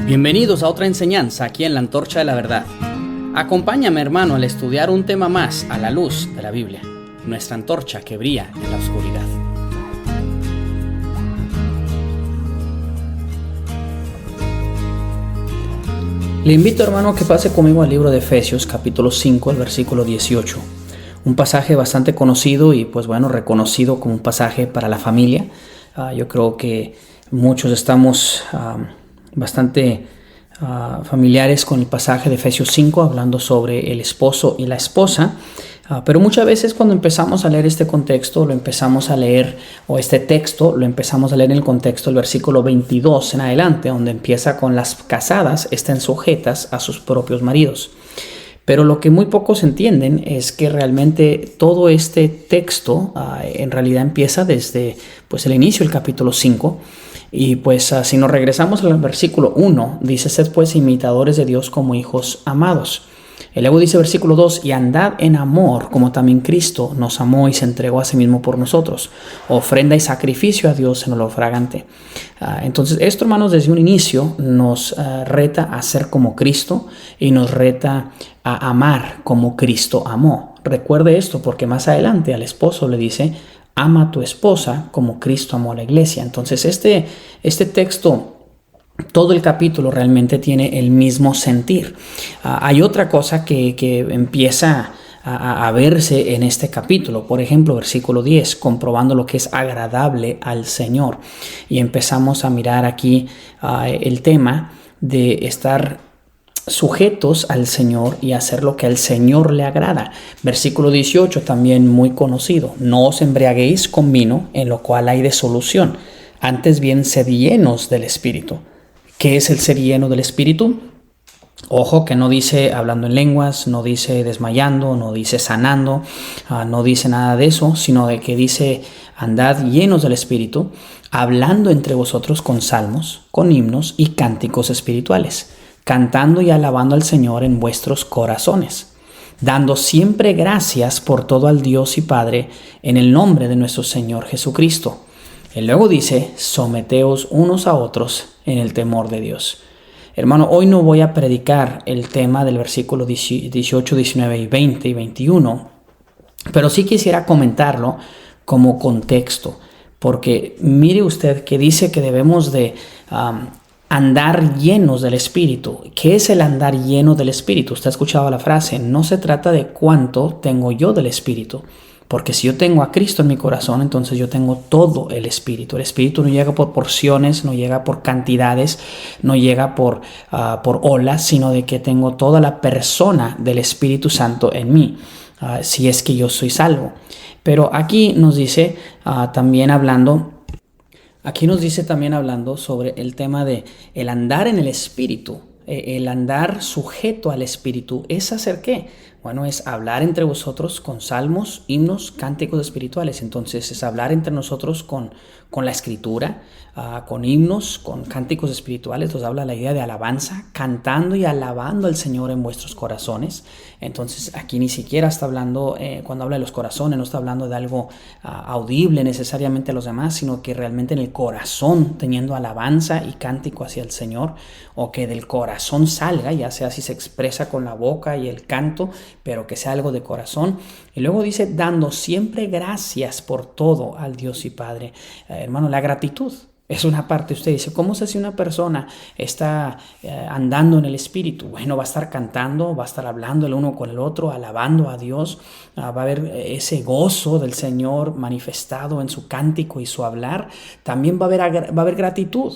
Bienvenidos a otra enseñanza aquí en la Antorcha de la Verdad. Acompáñame, hermano, al estudiar un tema más a la luz de la Biblia, nuestra antorcha que brilla en la oscuridad. Le invito, hermano, a que pase conmigo al libro de Efesios, capítulo 5, el versículo 18. Un pasaje bastante conocido y, reconocido como un pasaje para la familia. Yo creo que muchos estamos bastante familiares con el pasaje de Efesios 5, hablando sobre el esposo y la esposa. Pero muchas veces cuando empezamos a leer este contexto, lo empezamos a leer, o este texto, lo empezamos a leer en el contexto del versículo 22 en adelante, donde empieza con las casadas estén sujetas a sus propios maridos. Pero lo que muy pocos entienden es que realmente todo este texto en realidad empieza desde el inicio del capítulo 5. Y si nos regresamos al versículo 1, dice: sed pues imitadores de Dios como hijos amados. Y luego dice versículo 2: y andad en amor, como también Cristo nos amó y se entregó a sí mismo por nosotros, ofrenda y sacrificio a Dios en olor fragante. Entonces esto, hermanos, desde un inicio nos reta a ser como Cristo y nos reta a amar como Cristo amó. Recuerde esto, porque más adelante al esposo le dice: ama a tu esposa como Cristo amó a la iglesia. Entonces este texto, todo el capítulo realmente tiene el mismo sentir. Hay otra cosa que empieza a verse en este capítulo. Por ejemplo, versículo 10, comprobando lo que es agradable al Señor. Y empezamos a mirar aquí el tema de estar sujetos al Señor y hacer lo que al Señor le agrada. Versículo 18, también muy conocido: no os embriaguéis con vino, en lo cual hay disolución, antes bien sed llenos del Espíritu. ¿Qué es el ser lleno del Espíritu? Ojo, que no dice hablando en lenguas, no dice desmayando, no dice sanando, no dice nada de eso, sino de que dice: andad llenos del Espíritu, hablando entre vosotros con salmos, con himnos y cánticos espirituales, cantando y alabando al Señor en vuestros corazones, dando siempre gracias por todo al Dios y Padre en el nombre de nuestro Señor Jesucristo. Y luego dice: someteos unos a otros en el temor de Dios. Hermano, hoy no voy a predicar el tema del versículo 18, 19 y 20 y 21, pero sí quisiera comentarlo como contexto, porque mire usted que dice que debemos de andar llenos del Espíritu. ¿Qué es el andar lleno del Espíritu? Usted ha escuchado la frase: no se trata de cuánto tengo yo del Espíritu, porque si yo tengo a Cristo en mi corazón, entonces yo tengo todo el Espíritu. El Espíritu no llega por porciones, no llega por cantidades, no llega por olas, sino de que tengo toda la persona del Espíritu Santo en mí, si es que yo soy salvo. Pero aquí nos dice también hablando sobre el tema de el andar en el Espíritu, el andar sujeto al Espíritu. ¿Es hacer qué? Bueno, es hablar entre vosotros con salmos, himnos, cánticos espirituales. Entonces es hablar entre nosotros con la Escritura, con himnos, con cánticos espirituales. Nos habla la idea de alabanza, cantando y alabando al Señor en vuestros corazones. Entonces aquí ni siquiera está hablando, cuando habla de los corazones, no está hablando de algo audible necesariamente a los demás, sino que realmente en el corazón, teniendo alabanza y cántico hacia el Señor, o que del corazón salga, ya sea si se expresa con la boca y el canto, pero que sea algo de corazón. Y luego dice: dando siempre gracias por todo al Dios y Padre. Hermano, la gratitud es una parte. Usted dice: ¿cómo sé si una persona está andando en el Espíritu? Bueno, va a estar cantando, va a estar hablando el uno con el otro, alabando a Dios. Va a haber ese gozo del Señor manifestado en su cántico y su hablar. También va a haber gratitud.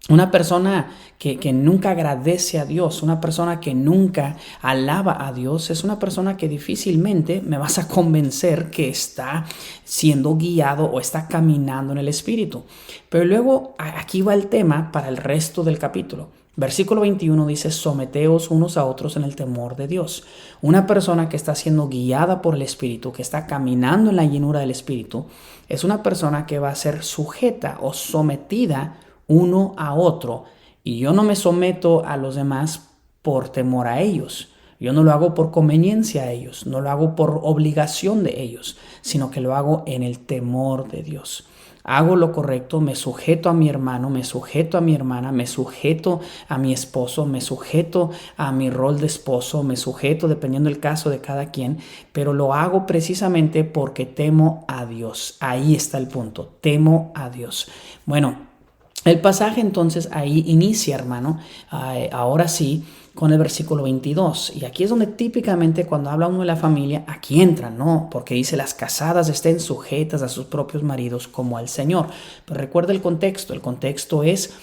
Una persona que nunca agradece a Dios, una persona que nunca alaba a Dios, es una persona que difícilmente me vas a convencer que está siendo guiado o está caminando en el Espíritu. Pero luego aquí va el tema para el resto del capítulo. Versículo 21 dice: someteos unos a otros en el temor de Dios. Una persona que está siendo guiada por el Espíritu, que está caminando en la llenura del Espíritu, es una persona que va a ser sujeta o sometida uno a otro. Y yo no me someto a los demás por temor a ellos. Yo no lo hago por conveniencia a ellos, no lo hago por obligación de ellos, sino que lo hago en el temor de Dios. hago lo correcto, me sujeto a mi hermano, me sujeto a mi hermana, me sujeto a mi esposo, me sujeto a mi rol de esposo, me sujeto dependiendo del caso de cada quien, pero lo hago precisamente porque temo a Dios. Ahí está el punto, temo a Dios. Bueno, el pasaje entonces ahí inicia, hermano, ahora sí, con el versículo 22. Y aquí es donde típicamente cuando habla uno de la familia, aquí entra, ¿no? Porque dice, las casadas estén sujetas a sus propios maridos como al Señor. Pero recuerda el contexto es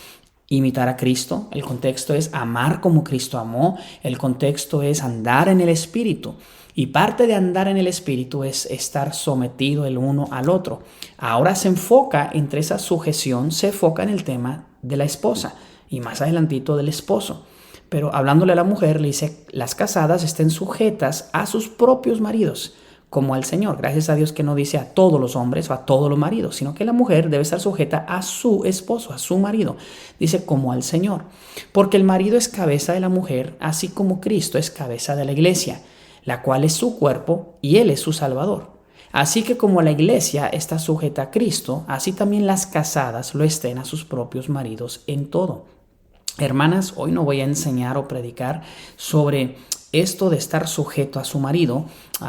imitar a Cristo, el contexto es amar como Cristo amó, el contexto es andar en el Espíritu. Y parte de andar en el Espíritu es estar sometido el uno al otro. Ahora se enfoca, entre esa sujeción, se enfoca en el tema de la esposa y más adelantito del esposo. Pero hablándole a la mujer, le dice, las casadas estén sujetas a sus propios maridos, como al Señor. Gracias a Dios que no dice a todos los hombres o a todos los maridos, sino que la mujer debe estar sujeta a su esposo, a su marido. Dice como al Señor. Porque el marido es cabeza de la mujer, así como Cristo es cabeza de la iglesia, la cual es su cuerpo y Él es su Salvador. Así que como la iglesia está sujeta a Cristo, así también las casadas lo estén a sus propios maridos en todo. Hermanas, hoy no voy a enseñar o predicar sobre esto de estar sujeto a su marido.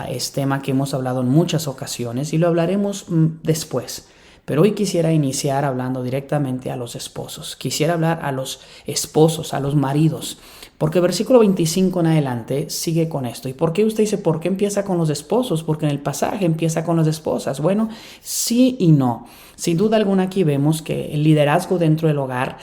Es tema que hemos hablado en muchas ocasiones y lo hablaremos después. Pero hoy quisiera iniciar hablando directamente a los esposos. Quisiera hablar a los esposos, a los maridos. Porque el versículo 25 en adelante sigue con esto. ¿Y por qué usted dice, por qué empieza con los esposos? Porque en el pasaje empieza con las esposas. Bueno, sí y no. Sin duda alguna aquí vemos que el liderazgo dentro del hogar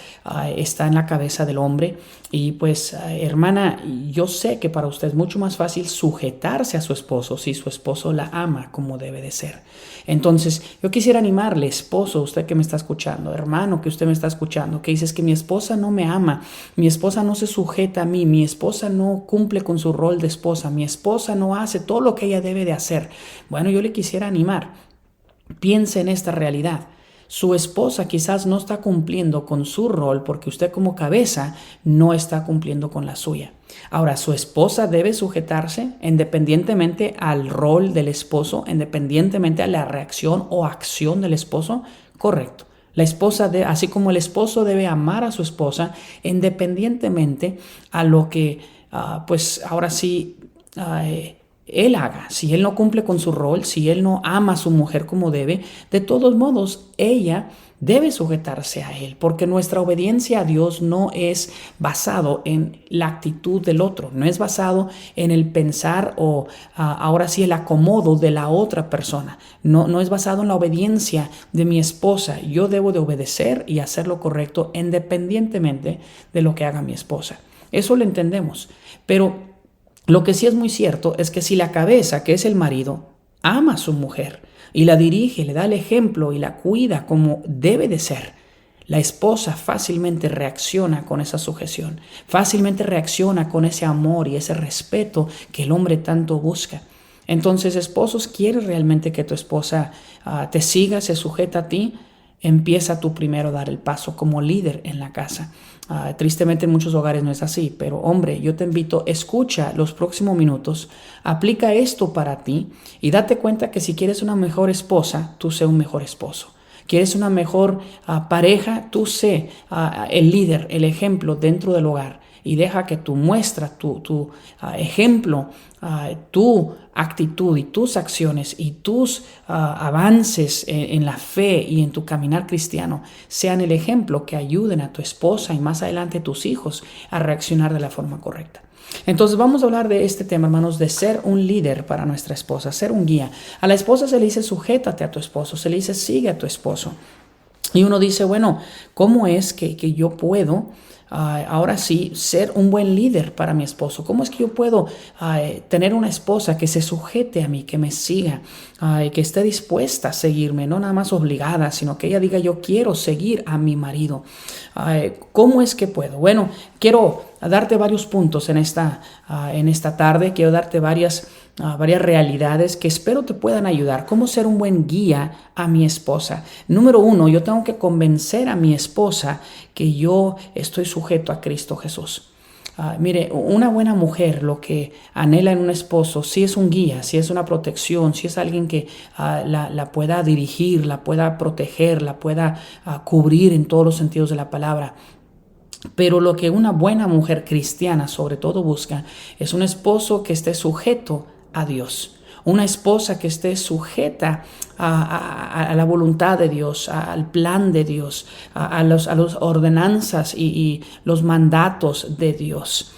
está en la cabeza del hombre. Y pues, hermana, yo sé que para usted es mucho más fácil sujetarse a su esposo si su esposo la ama como debe de ser. Entonces, yo quisiera animarle, esposo, usted que me está escuchando, hermano que usted me está escuchando, que dices que mi esposa no me ama, mi esposa no se sujeta a mí, mi esposa no cumple con su rol de esposa, mi esposa no hace todo lo que ella debe de hacer. Bueno, yo le quisiera animar. Piense en esta realidad. Su esposa quizás no está cumpliendo con su rol porque usted como cabeza no está cumpliendo con la suya. Ahora, su esposa debe sujetarse independientemente al rol del esposo, independientemente a la reacción o acción del esposo. Correcto. La esposa, así como el esposo debe amar a su esposa independientemente a lo que, pues ahora sí, él haga. Si él no cumple con su rol, si él no ama a su mujer como debe, de todos modos, ella debe sujetarse a él, porque nuestra obediencia a Dios no es basado en la actitud del otro, no es basado en el pensar o ahora sí el acomodo de la otra persona, no es basado en la obediencia de mi esposa. Yo debo de obedecer y hacer lo correcto independientemente de lo que haga mi esposa. Eso lo entendemos, pero lo que sí es muy cierto es que si la cabeza, que es el marido, ama a su mujer y la dirige, le da el ejemplo y la cuida como debe de ser, la esposa fácilmente reacciona con esa sujeción, fácilmente reacciona con ese amor y ese respeto que el hombre tanto busca. Entonces, esposos, ¿quieres realmente que tu esposa te siga, se sujeta a ti? Empieza tú primero a dar el paso como líder en la casa. Tristemente en muchos hogares no es así, pero hombre, yo te invito, escucha los próximos minutos, aplica esto para ti y date cuenta que si quieres una mejor esposa, tú sé un mejor esposo. ¿Quieres una mejor pareja? Tú sé el líder, el ejemplo dentro del hogar. Y deja que tu muestra, tu ejemplo, tu actitud y tus acciones y tus avances en la fe y en tu caminar cristiano sean el ejemplo que ayuden a tu esposa y más adelante a tus hijos a reaccionar de la forma correcta. Entonces vamos a hablar de este tema, hermanos, de ser un líder para nuestra esposa, ser un guía. A la esposa se le dice sujétate a tu esposo, se le dice sigue a tu esposo. Y uno dice, bueno, ¿cómo es que yo puedo ahora sí ser un buen líder para mi esposo? ¿Cómo es que yo puedo tener una esposa que se sujete a mí, que me siga, que esté dispuesta a seguirme, no nada más obligada, sino que ella diga yo quiero seguir a mi marido? ¿Cómo es que puedo? Bueno, quiero darte varios puntos en esta tarde, quiero darte varias realidades que espero te puedan ayudar. ¿Cómo ser un buen guía a mi esposa? Número 1, yo tengo que convencer a mi esposa que yo estoy sujeto a Cristo Jesús. Mire, una buena mujer lo que anhela en un esposo, si es un guía, si es una protección, si es alguien que la pueda dirigir, la pueda proteger, la pueda cubrir en todos los sentidos de la palabra. Pero lo que una buena mujer cristiana sobre todo busca es un esposo que esté sujeto a Dios. Una esposa que esté sujeta a la voluntad de Dios, al plan de Dios, a las ordenanzas y los mandatos de Dios.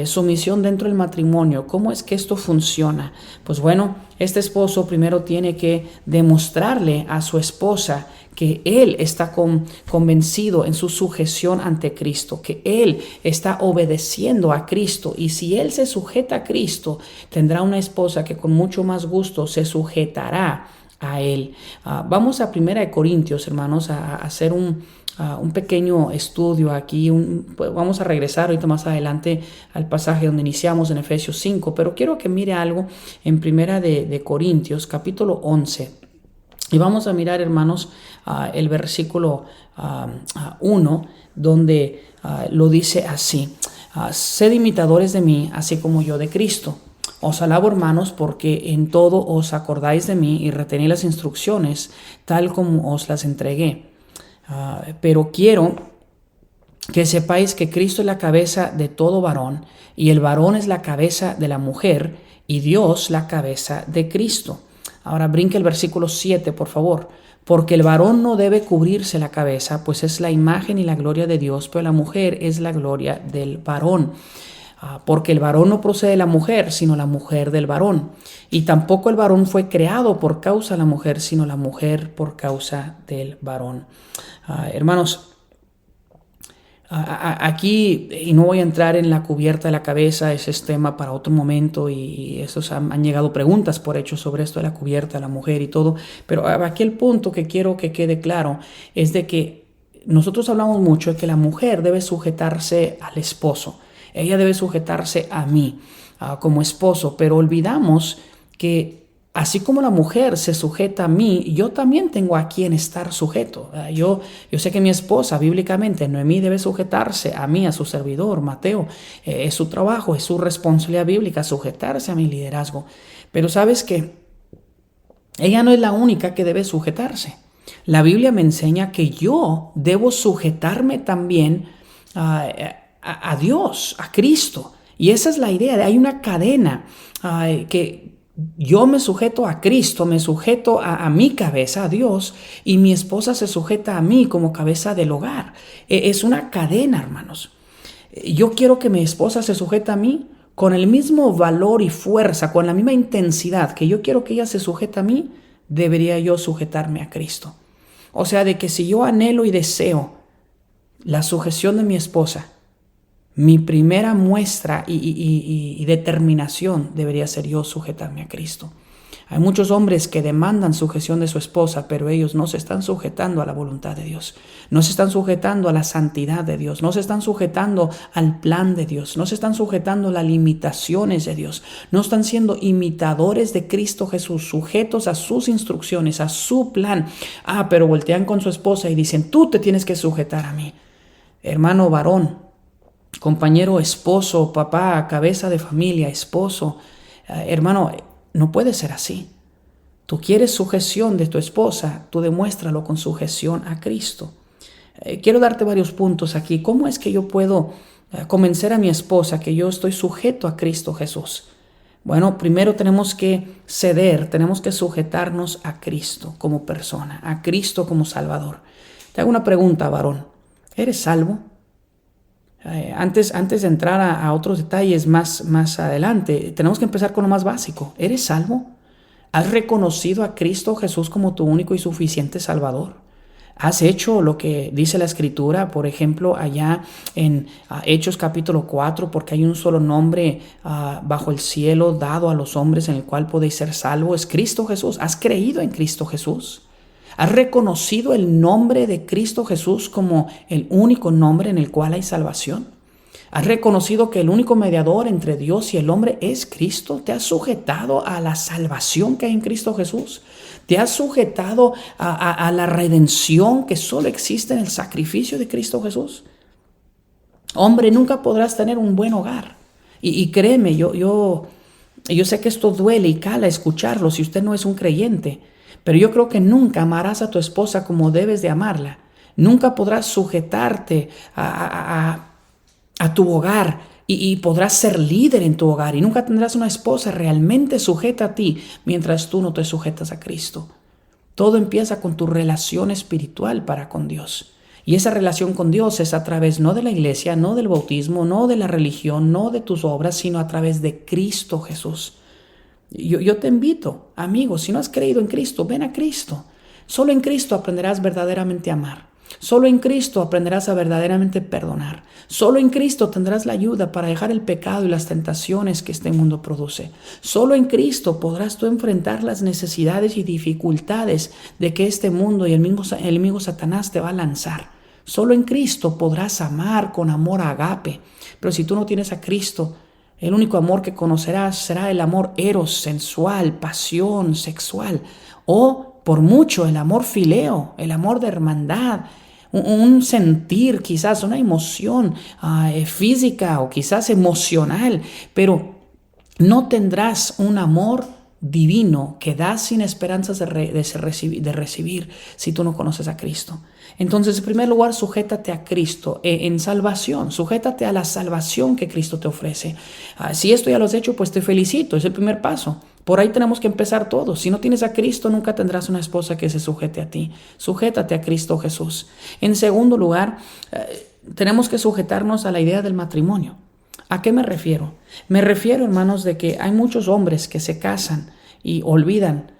Sumisión dentro del matrimonio. ¿Cómo es que esto funciona? Pues bueno, este esposo primero tiene que demostrarle a su esposa que él está convencido en su sujeción ante Cristo, que él está obedeciendo a Cristo, y si él se sujeta a Cristo, tendrá una esposa que con mucho más gusto se sujetará a él. Vamos a 1 Corintios, hermanos, a hacer un pequeño estudio aquí. Pues vamos a regresar ahorita más adelante al pasaje donde iniciamos en Efesios 5, pero quiero que mire algo en 1 de Corintios, capítulo 11. Y vamos a mirar, hermanos, el versículo 1, donde lo dice así: sed imitadores de mí, así como yo de Cristo. Os alabo, hermanos, porque en todo os acordáis de mí y retenéis las instrucciones, tal como os las entregué. Pero quiero que sepáis que Cristo es la cabeza de todo varón, y el varón es la cabeza de la mujer, y Dios la cabeza de Cristo. Ahora brinque el versículo 7, por favor. Porque el varón no debe cubrirse la cabeza, pues es la imagen y la gloria de Dios, pero la mujer es la gloria del varón. Porque el varón no procede de la mujer, sino la mujer del varón. Y tampoco el varón fue creado por causa de la mujer, sino la mujer por causa del varón. Hermanos, aquí, y no voy a entrar en la cubierta de la cabeza, ese es tema para otro momento, y esos han llegado preguntas por hecho sobre esto de la cubierta de la mujer y todo, pero aquí el punto que quiero que quede claro es de que nosotros hablamos mucho de que la mujer debe sujetarse al esposo, ella debe sujetarse a mí como esposo, pero olvidamos que así como la mujer se sujeta a mí, yo también tengo a quien estar sujeto. Yo sé que mi esposa, bíblicamente, Noemí, debe sujetarse a mí, a su servidor, Mateo. Es su trabajo, es su responsabilidad bíblica sujetarse a mi liderazgo. Pero ¿sabes qué? Ella no es la única que debe sujetarse. La Biblia me enseña que yo debo sujetarme también a Dios, a Cristo. Y esa es la idea. Hay una cadena que yo me sujeto a Cristo, me sujeto a mi cabeza, a Dios, y mi esposa se sujeta a mí como cabeza del hogar. Es una cadena, hermanos. Yo quiero que mi esposa se sujete a mí con el mismo valor y fuerza, con la misma intensidad que yo quiero que ella se sujete a mí, debería yo sujetarme a Cristo. O sea, de que si yo anhelo y deseo la sujeción de mi esposa, mi primera muestra y determinación debería ser yo sujetarme a Cristo. Hay muchos hombres que demandan sujeción de su esposa, pero ellos no se están sujetando a la voluntad de Dios. No se están sujetando a la santidad de Dios. No se están sujetando al plan de Dios. No se están sujetando a las limitaciones de Dios. No están siendo imitadores de Cristo Jesús, sujetos a sus instrucciones, a su plan. Pero voltean con su esposa y dicen, tú te tienes que sujetar a mí. Hermano varón, compañero, esposo, papá, cabeza de familia, esposo, hermano, no puede ser así. Tú quieres sujeción de tu esposa, tú demuéstralo con sujeción a Cristo. Quiero darte varios puntos aquí. ¿Cómo es que yo puedo convencer a mi esposa que yo estoy sujeto a Cristo Jesús? Bueno, primero tenemos que ceder, tenemos que sujetarnos a Cristo como persona, a Cristo como Salvador. Te hago una pregunta, varón. ¿Eres salvo? Antes de entrar a otros detalles más adelante, tenemos que empezar con lo más básico. ¿Eres salvo? ¿Has reconocido a Cristo Jesús como tu único y suficiente Salvador? ¿Has hecho lo que dice la Escritura? Por ejemplo, allá en Hechos capítulo 4, porque hay un solo nombre bajo el cielo dado a los hombres en el cual podéis ser salvos, es Cristo Jesús. ¿Has creído en Cristo Jesús? ¿Has reconocido el nombre de Cristo Jesús como el único nombre en el cual hay salvación? ¿Has reconocido que el único mediador entre Dios y el hombre es Cristo? ¿Te has sujetado a la salvación que hay en Cristo Jesús? ¿Te has sujetado a la redención que solo existe en el sacrificio de Cristo Jesús? Hombre, nunca podrás tener un buen hogar. Y créeme, yo sé que esto duele y cala escucharlo si usted no es un creyente, pero yo creo que nunca amarás a tu esposa como debes de amarla. Nunca podrás sujetarte a tu hogar y podrás ser líder en tu hogar, y nunca tendrás una esposa realmente sujeta a ti mientras tú no te sujetas a Cristo. Todo empieza con tu relación espiritual para con Dios. Y esa relación con Dios es a través no de la iglesia, no del bautismo, no de la religión, no de tus obras, sino a través de Cristo Jesús. Yo te invito, amigo, si no has creído en Cristo, ven a Cristo. Solo en Cristo aprenderás verdaderamente a amar. Solo en Cristo aprenderás a verdaderamente perdonar. Solo en Cristo tendrás la ayuda para dejar el pecado y las tentaciones que este mundo produce. Solo en Cristo podrás tú enfrentar las necesidades y dificultades de que este mundo y el enemigo Satanás te va a lanzar. Solo en Cristo podrás amar con amor agape. Pero si tú no tienes a Cristo, el único amor que conocerás será el amor eros, sensual, pasión, sexual, o por mucho el amor fileo, el amor de hermandad, un sentir, quizás una emoción física o quizás emocional, pero no tendrás un amor divino que da sin esperanzas de recibir si tú no conoces a Cristo. Entonces, en primer lugar, sujétate a Cristo en salvación, sujétate a la salvación que Cristo te ofrece. Si esto ya lo has hecho, pues te felicito, es el primer paso. Por ahí tenemos que empezar todos. Si no tienes a Cristo, nunca tendrás una esposa que se sujete a ti. Sujétate a Cristo Jesús. En segundo lugar, tenemos que sujetarnos a la idea del matrimonio. ¿A qué me refiero? Me refiero, hermanos, de que hay muchos hombres que se casan y olvidan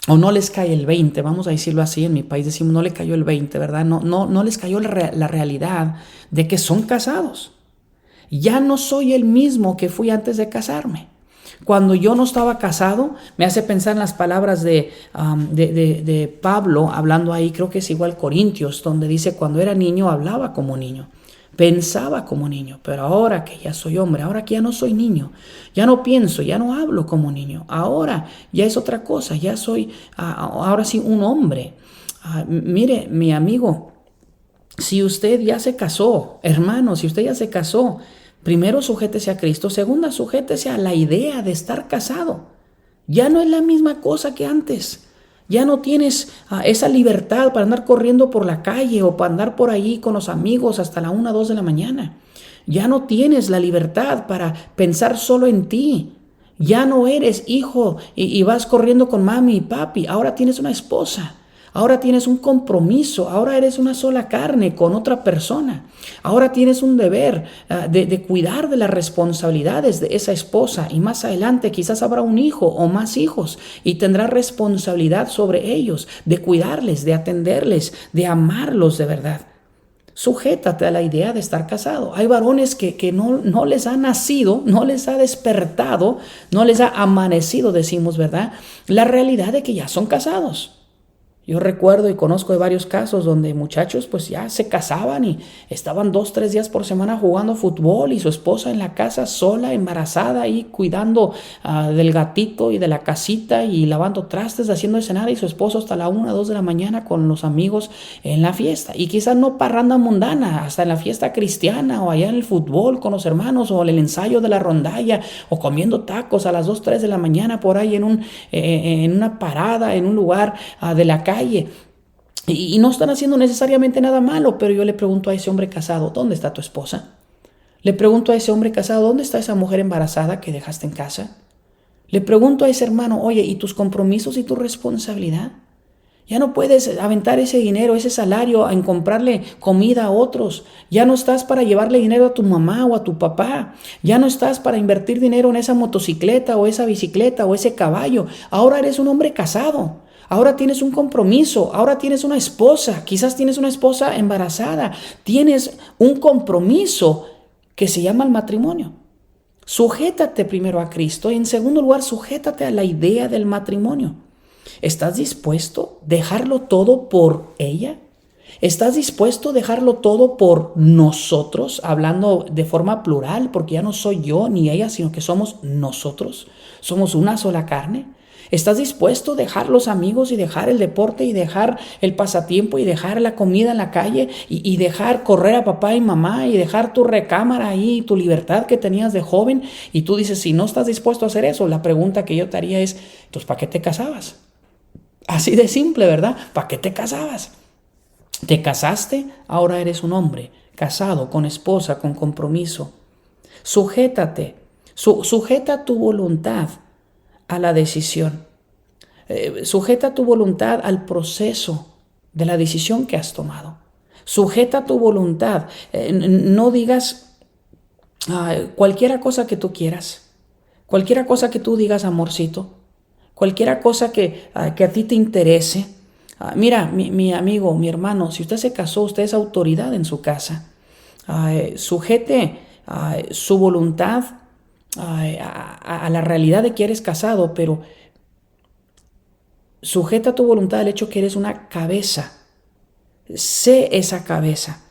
o no les cae el 20, vamos a decirlo así, en mi país decimos no le cayó el 20, ¿verdad? No les cayó la realidad de que son casados. Ya no soy el mismo que fui antes de casarme. Cuando yo no estaba casado, me hace pensar en las palabras de Pablo, hablando ahí, creo que es igual Corintios, donde dice, cuando era niño hablaba como niño, pensaba como niño, pero ahora que ya soy hombre, ahora que ya no soy niño, ya no pienso, ya no hablo como niño, ahora ya es otra cosa, ya soy, ahora sí, un hombre. Mire, mi amigo, si usted ya se casó, hermano, si usted ya se casó, primero, sujétese a Cristo. Segunda, sujétese a la idea de estar casado. Ya no es la misma cosa que antes. Ya no tienes esa libertad para andar corriendo por la calle o para andar por ahí con los amigos hasta la 1, 2 de la mañana. Ya no tienes la libertad para pensar solo en ti. Ya no eres hijo y vas corriendo con mami y papi. Ahora tienes una esposa. Ahora tienes un compromiso, ahora eres una sola carne con otra persona. Ahora tienes un deber de cuidar de las responsabilidades de esa esposa, y más adelante quizás habrá un hijo o más hijos y tendrás responsabilidad sobre ellos, de cuidarles, de atenderles, de amarlos de verdad. Sujétate a la idea de estar casado. Hay varones que no les ha nacido, no les ha despertado, no les ha amanecido, decimos, ¿verdad? La realidad de que ya son casados. Yo recuerdo y conozco de varios casos donde muchachos pues ya se casaban y estaban 2, 3 días por semana jugando fútbol y su esposa en la casa sola, embarazada y cuidando del gatito y de la casita y lavando trastes, haciendo de cenar, y su esposo hasta la 1, 2 de la mañana con los amigos en la fiesta. Y quizás no parranda mundana, hasta en la fiesta cristiana o allá en el fútbol con los hermanos o en el ensayo de la rondalla o comiendo tacos a las 2, 3 de la mañana por ahí en una parada, en un lugar de la calle. Y no están haciendo necesariamente nada malo, pero yo le pregunto a ese hombre casado, ¿dónde está tu esposa? Le pregunto a ese hombre casado, ¿dónde está esa mujer embarazada que dejaste en casa? Le pregunto a ese hermano, oye, ¿y tus compromisos y tu responsabilidad? Ya no puedes aventar ese dinero, ese salario en comprarle comida a otros. Ya no estás para llevarle dinero a tu mamá o a tu papá. Ya no estás para invertir dinero en esa motocicleta o esa bicicleta o ese caballo. Ahora eres un hombre casado. Ahora tienes un compromiso, ahora tienes una esposa, quizás tienes una esposa embarazada, tienes un compromiso que se llama el matrimonio. Sujétate primero a Cristo y en segundo lugar, sujétate a la idea del matrimonio. ¿Estás dispuesto a dejarlo todo por ella? ¿Estás dispuesto a dejarlo todo por nosotros? Hablando de forma plural, porque ya no soy yo ni ella, sino que somos nosotros. Somos una sola carne. ¿Estás dispuesto a dejar los amigos y dejar el deporte y dejar el pasatiempo y dejar la comida en la calle y dejar correr a papá y mamá y dejar tu recámara ahí, tu libertad que tenías de joven? Y tú dices, si no estás dispuesto a hacer eso, la pregunta que yo te haría es, entonces, ¿para qué te casabas? Así de simple, ¿verdad? ¿Para qué te casabas? Te casaste, ahora eres un hombre, casado, con esposa, con compromiso. Sujétate, sujeta tu voluntad a la decisión. Sujeta tu voluntad al proceso de la decisión que has tomado. Sujeta tu voluntad. No digas cualquiera cosa que tú quieras. Cualquiera cosa que tú digas, amorcito. Cualquiera cosa que a ti te interese. Mira, mi amigo, mi hermano, si usted se casó, usted es autoridad en su casa. Sujete su voluntad a la realidad de que eres casado, pero sujeta tu voluntad al hecho que eres una cabeza. Sé esa cabeza.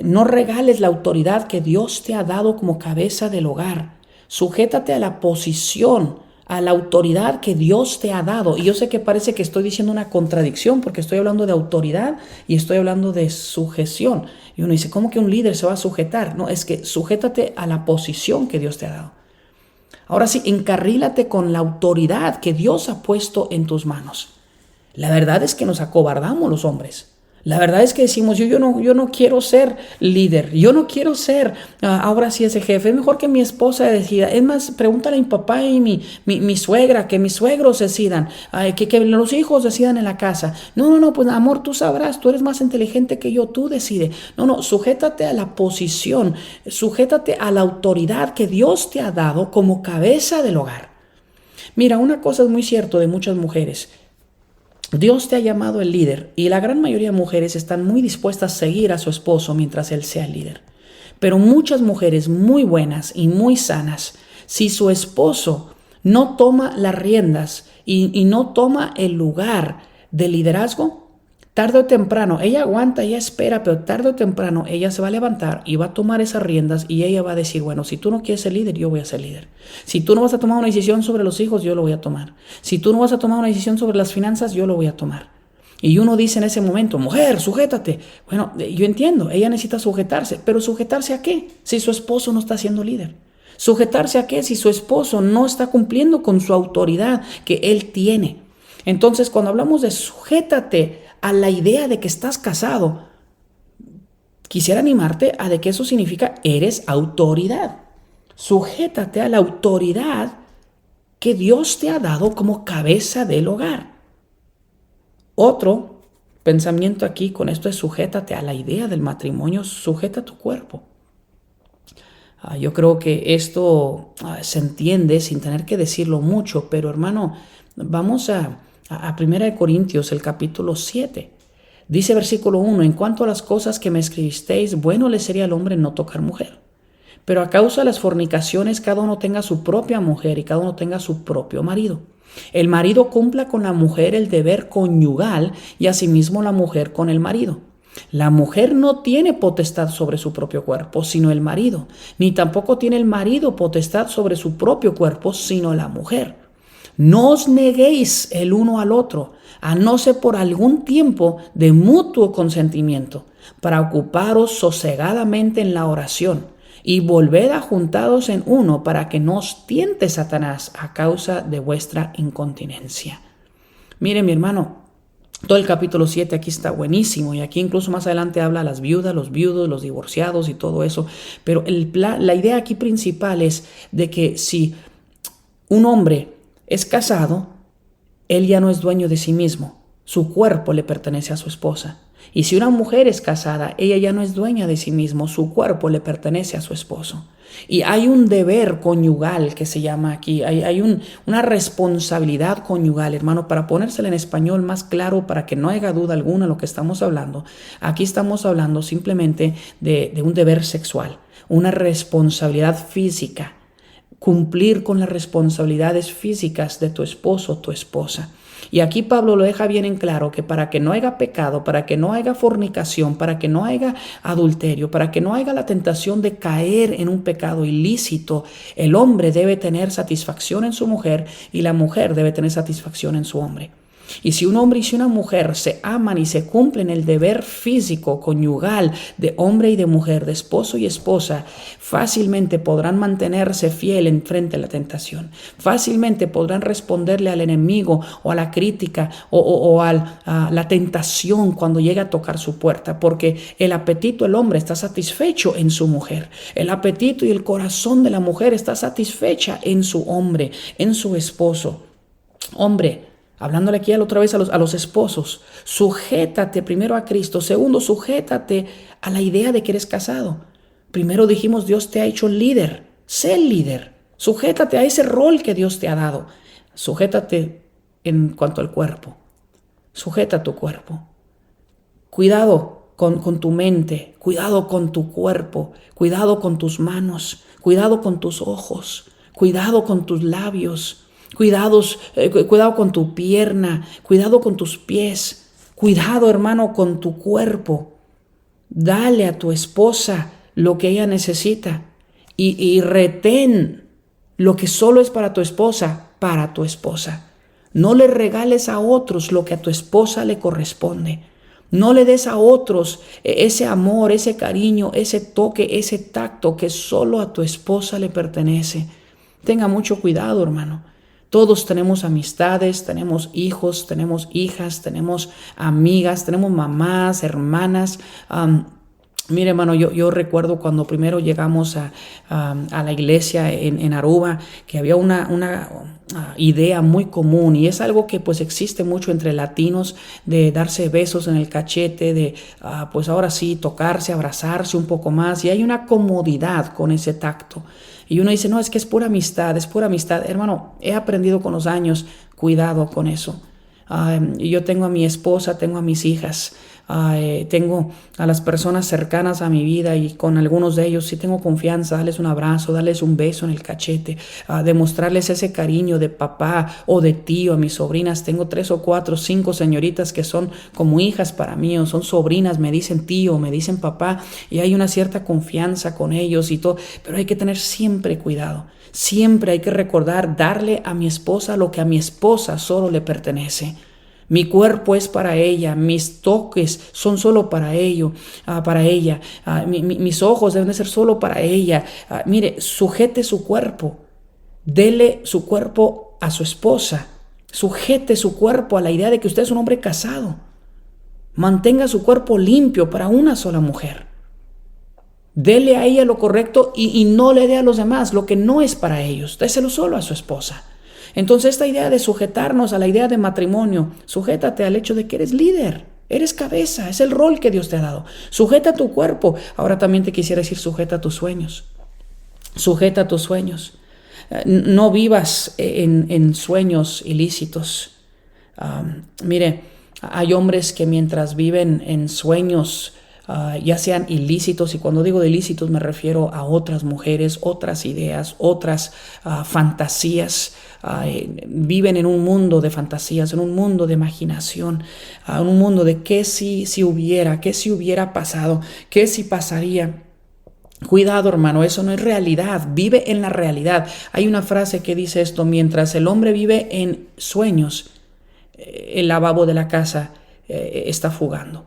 No regales la autoridad que Dios te ha dado como cabeza del hogar. Sujétate a la posición, a la autoridad que Dios te ha dado. Y yo sé que parece que estoy diciendo una contradicción porque estoy hablando de autoridad y estoy hablando de sujeción. Y uno dice, ¿cómo que un líder se va a sujetar? No, es que sujétate a la posición que Dios te ha dado. Ahora sí, encarrílate con la autoridad que Dios ha puesto en tus manos. La verdad es que nos acobardamos los hombres. La verdad es que decimos, yo no quiero ser líder, yo no quiero ser ahora sí ese jefe, es mejor que mi esposa decida. Es más, pregúntale a mi papá y mi suegra, que mis suegros decidan, que los hijos decidan en la casa. No, pues amor, tú sabrás, tú eres más inteligente que yo, tú decide. No, sujétate a la posición, sujétate a la autoridad que Dios te ha dado como cabeza del hogar. Mira, una cosa es muy cierto de muchas mujeres. Dios te ha llamado el líder y la gran mayoría de mujeres están muy dispuestas a seguir a su esposo mientras él sea el líder. Pero muchas mujeres muy buenas y muy sanas, si su esposo no toma las riendas y no toma el lugar de liderazgo, tarde o temprano, ella aguanta, ella espera, pero tarde o temprano ella se va a levantar y va a tomar esas riendas y ella va a decir, bueno, si tú no quieres ser líder, yo voy a ser líder. Si tú no vas a tomar una decisión sobre los hijos, yo lo voy a tomar. Si tú no vas a tomar una decisión sobre las finanzas, yo lo voy a tomar. Y uno dice en ese momento, mujer, sujétate. Bueno, yo entiendo, ella necesita sujetarse, pero ¿sujetarse a qué? Si su esposo no está siendo líder. ¿Sujetarse a qué? Si su esposo no está cumpliendo con su autoridad que él tiene. Entonces, cuando hablamos de sujétate a la idea de que estás casado, quisiera animarte a de que eso significa eres autoridad. Sujétate a la autoridad que Dios te ha dado como cabeza del hogar. Otro pensamiento aquí con esto es sujétate a la idea del matrimonio, sujeta tu cuerpo. Yo creo que esto se entiende sin tener que decirlo mucho, pero hermano, vamos a 1 Corintios, el capítulo 7. Dice versículo 1, en cuanto a las cosas que me escribisteis, bueno le sería al hombre no tocar mujer. Pero a causa de las fornicaciones, cada uno tenga su propia mujer y cada uno tenga su propio marido. El marido cumpla con la mujer el deber conyugal y asimismo la mujer con el marido. La mujer no tiene potestad sobre su propio cuerpo, sino el marido, ni tampoco tiene el marido potestad sobre su propio cuerpo, sino la mujer. No os neguéis el uno al otro, a no ser por algún tiempo de mutuo consentimiento, para ocuparos sosegadamente en la oración, y volved a juntados en uno, para que no os tiente Satanás a causa de vuestra incontinencia. Mire, mi hermano, todo el capítulo 7 aquí está buenísimo, y aquí incluso más adelante habla las viudas, los viudos, los divorciados y todo eso, pero la idea aquí principal es de que si un hombre es casado, él ya no es dueño de sí mismo. Su cuerpo le pertenece a su esposa. Y si una mujer es casada, ella ya no es dueña de sí mismo. Su cuerpo le pertenece a su esposo. Y hay un deber conyugal que se llama aquí. Hay una responsabilidad conyugal, hermano, para ponérsela en español más claro, para que no haya duda alguna de lo que estamos hablando. Aquí estamos hablando simplemente de un deber sexual, una responsabilidad física. Cumplir con las responsabilidades físicas de tu esposo o tu esposa. Y aquí Pablo lo deja bien en claro, que para que no haya pecado, para que no haya fornicación, para que no haya adulterio, para que no haya la tentación de caer en un pecado ilícito, el hombre debe tener satisfacción en su mujer y la mujer debe tener satisfacción en su hombre. Y si un hombre y si una mujer se aman y se cumplen el deber físico, conyugal, de hombre y de mujer, de esposo y esposa, fácilmente podrán mantenerse fiel en frente a la tentación. Fácilmente podrán responderle al enemigo o a la crítica o a la tentación cuando llega a tocar su puerta, porque el apetito del hombre está satisfecho en su mujer. El apetito y el corazón de la mujer está satisfecha en su hombre, en su esposo. Hombre, hablándole aquí otra vez a los esposos, sujétate primero a Cristo. Segundo, sujétate a la idea de que eres casado. Primero dijimos, Dios te ha hecho líder. Sé el líder. Sujétate a ese rol que Dios te ha dado. Sujétate en cuanto al cuerpo. Sujeta tu cuerpo. Cuidado con tu mente. Cuidado con tu cuerpo. Cuidado con tus manos. Cuidado con tus ojos. Cuidado con tus labios. Cuidado con tu pierna, cuidado con tus pies, cuidado, hermano, con tu cuerpo. Dale a tu esposa lo que ella necesita y retén lo que solo es para tu esposa. No le regales a otros lo que a tu esposa le corresponde. No le des a otros ese amor, ese cariño, ese toque, ese tacto que solo a tu esposa le pertenece. Tenga mucho cuidado, hermano. Todos tenemos amistades, tenemos hijos, tenemos hijas, tenemos amigas, tenemos mamás, hermanas. Mire, hermano, yo recuerdo cuando primero llegamos a la iglesia en Aruba, que había una idea muy común, y es algo que pues existe mucho entre latinos, de darse besos en el cachete, de pues ahora sí tocarse, abrazarse un poco más, y hay una comodidad con ese tacto. Y uno dice, no, es que es pura amistad, es pura amistad. Hermano, he aprendido con los años, cuidado con eso. Yo tengo a mi esposa, tengo a mis hijas, tengo a las personas cercanas a mi vida, y con algunos de ellos sí tengo confianza, darles un abrazo, darles un beso en el cachete, demostrarles ese cariño de papá o de tío. A mis sobrinas, tengo 3 o 4, 5 señoritas que son como hijas para mí, o son sobrinas, me dicen tío, me dicen papá, y hay una cierta confianza con ellos y todo, pero hay que tener siempre cuidado. Siempre hay que recordar darle a mi esposa lo que a mi esposa solo le pertenece. Mi cuerpo es para ella, mis toques son solo para para ella, mis ojos deben de ser solo para ella. Mire, sujete su cuerpo, dele su cuerpo a su esposa, sujete su cuerpo a la idea de que usted es un hombre casado. Mantenga su cuerpo limpio para una sola mujer. Dele a ella lo correcto y no le dé a los demás lo que no es para ellos. Déselo solo a su esposa. Entonces, esta idea de sujetarnos a la idea de matrimonio, sujétate al hecho de que eres líder, eres cabeza, es el rol que Dios te ha dado. Sujeta tu cuerpo. Ahora también te quisiera decir, sujeta tus sueños. Sujeta tus sueños. No vivas en sueños ilícitos. Mire, hay hombres que mientras viven en sueños, ya sean ilícitos, y cuando digo de ilícitos me refiero a otras mujeres, otras ideas, otras fantasías, viven en un mundo de fantasías, en un mundo de imaginación, en un mundo de qué si hubiera, qué si hubiera pasado, qué si pasaría. Cuidado, hermano, eso no es realidad. Vive en la realidad. Hay una frase que dice esto: mientras el hombre vive en sueños, el lavabo de la casa está fugando.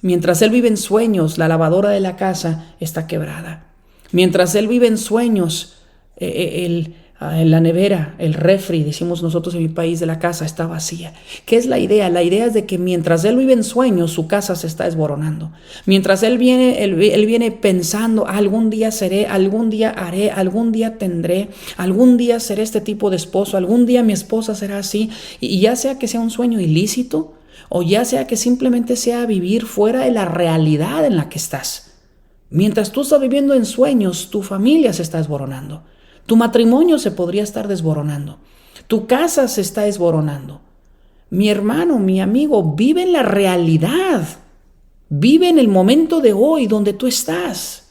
Mientras él vive en sueños, la lavadora de la casa está quebrada. Mientras él vive en sueños, la nevera, el refri, decimos nosotros en mi país, de la casa está vacía. ¿Qué es la idea? La idea es de que mientras él vive en sueños, su casa se está desboronando. Mientras él viene pensando, algún día seré, algún día haré, algún día tendré, algún día seré este tipo de esposo, algún día mi esposa será así. Y ya sea que sea un sueño ilícito, o ya sea que simplemente sea vivir fuera de la realidad en la que estás. Mientras tú estás viviendo en sueños, tu familia se está desboronando. Tu matrimonio se podría estar desboronando. Tu casa se está desboronando. Mi hermano, mi amigo, vive en la realidad. Vive en el momento de hoy donde tú estás.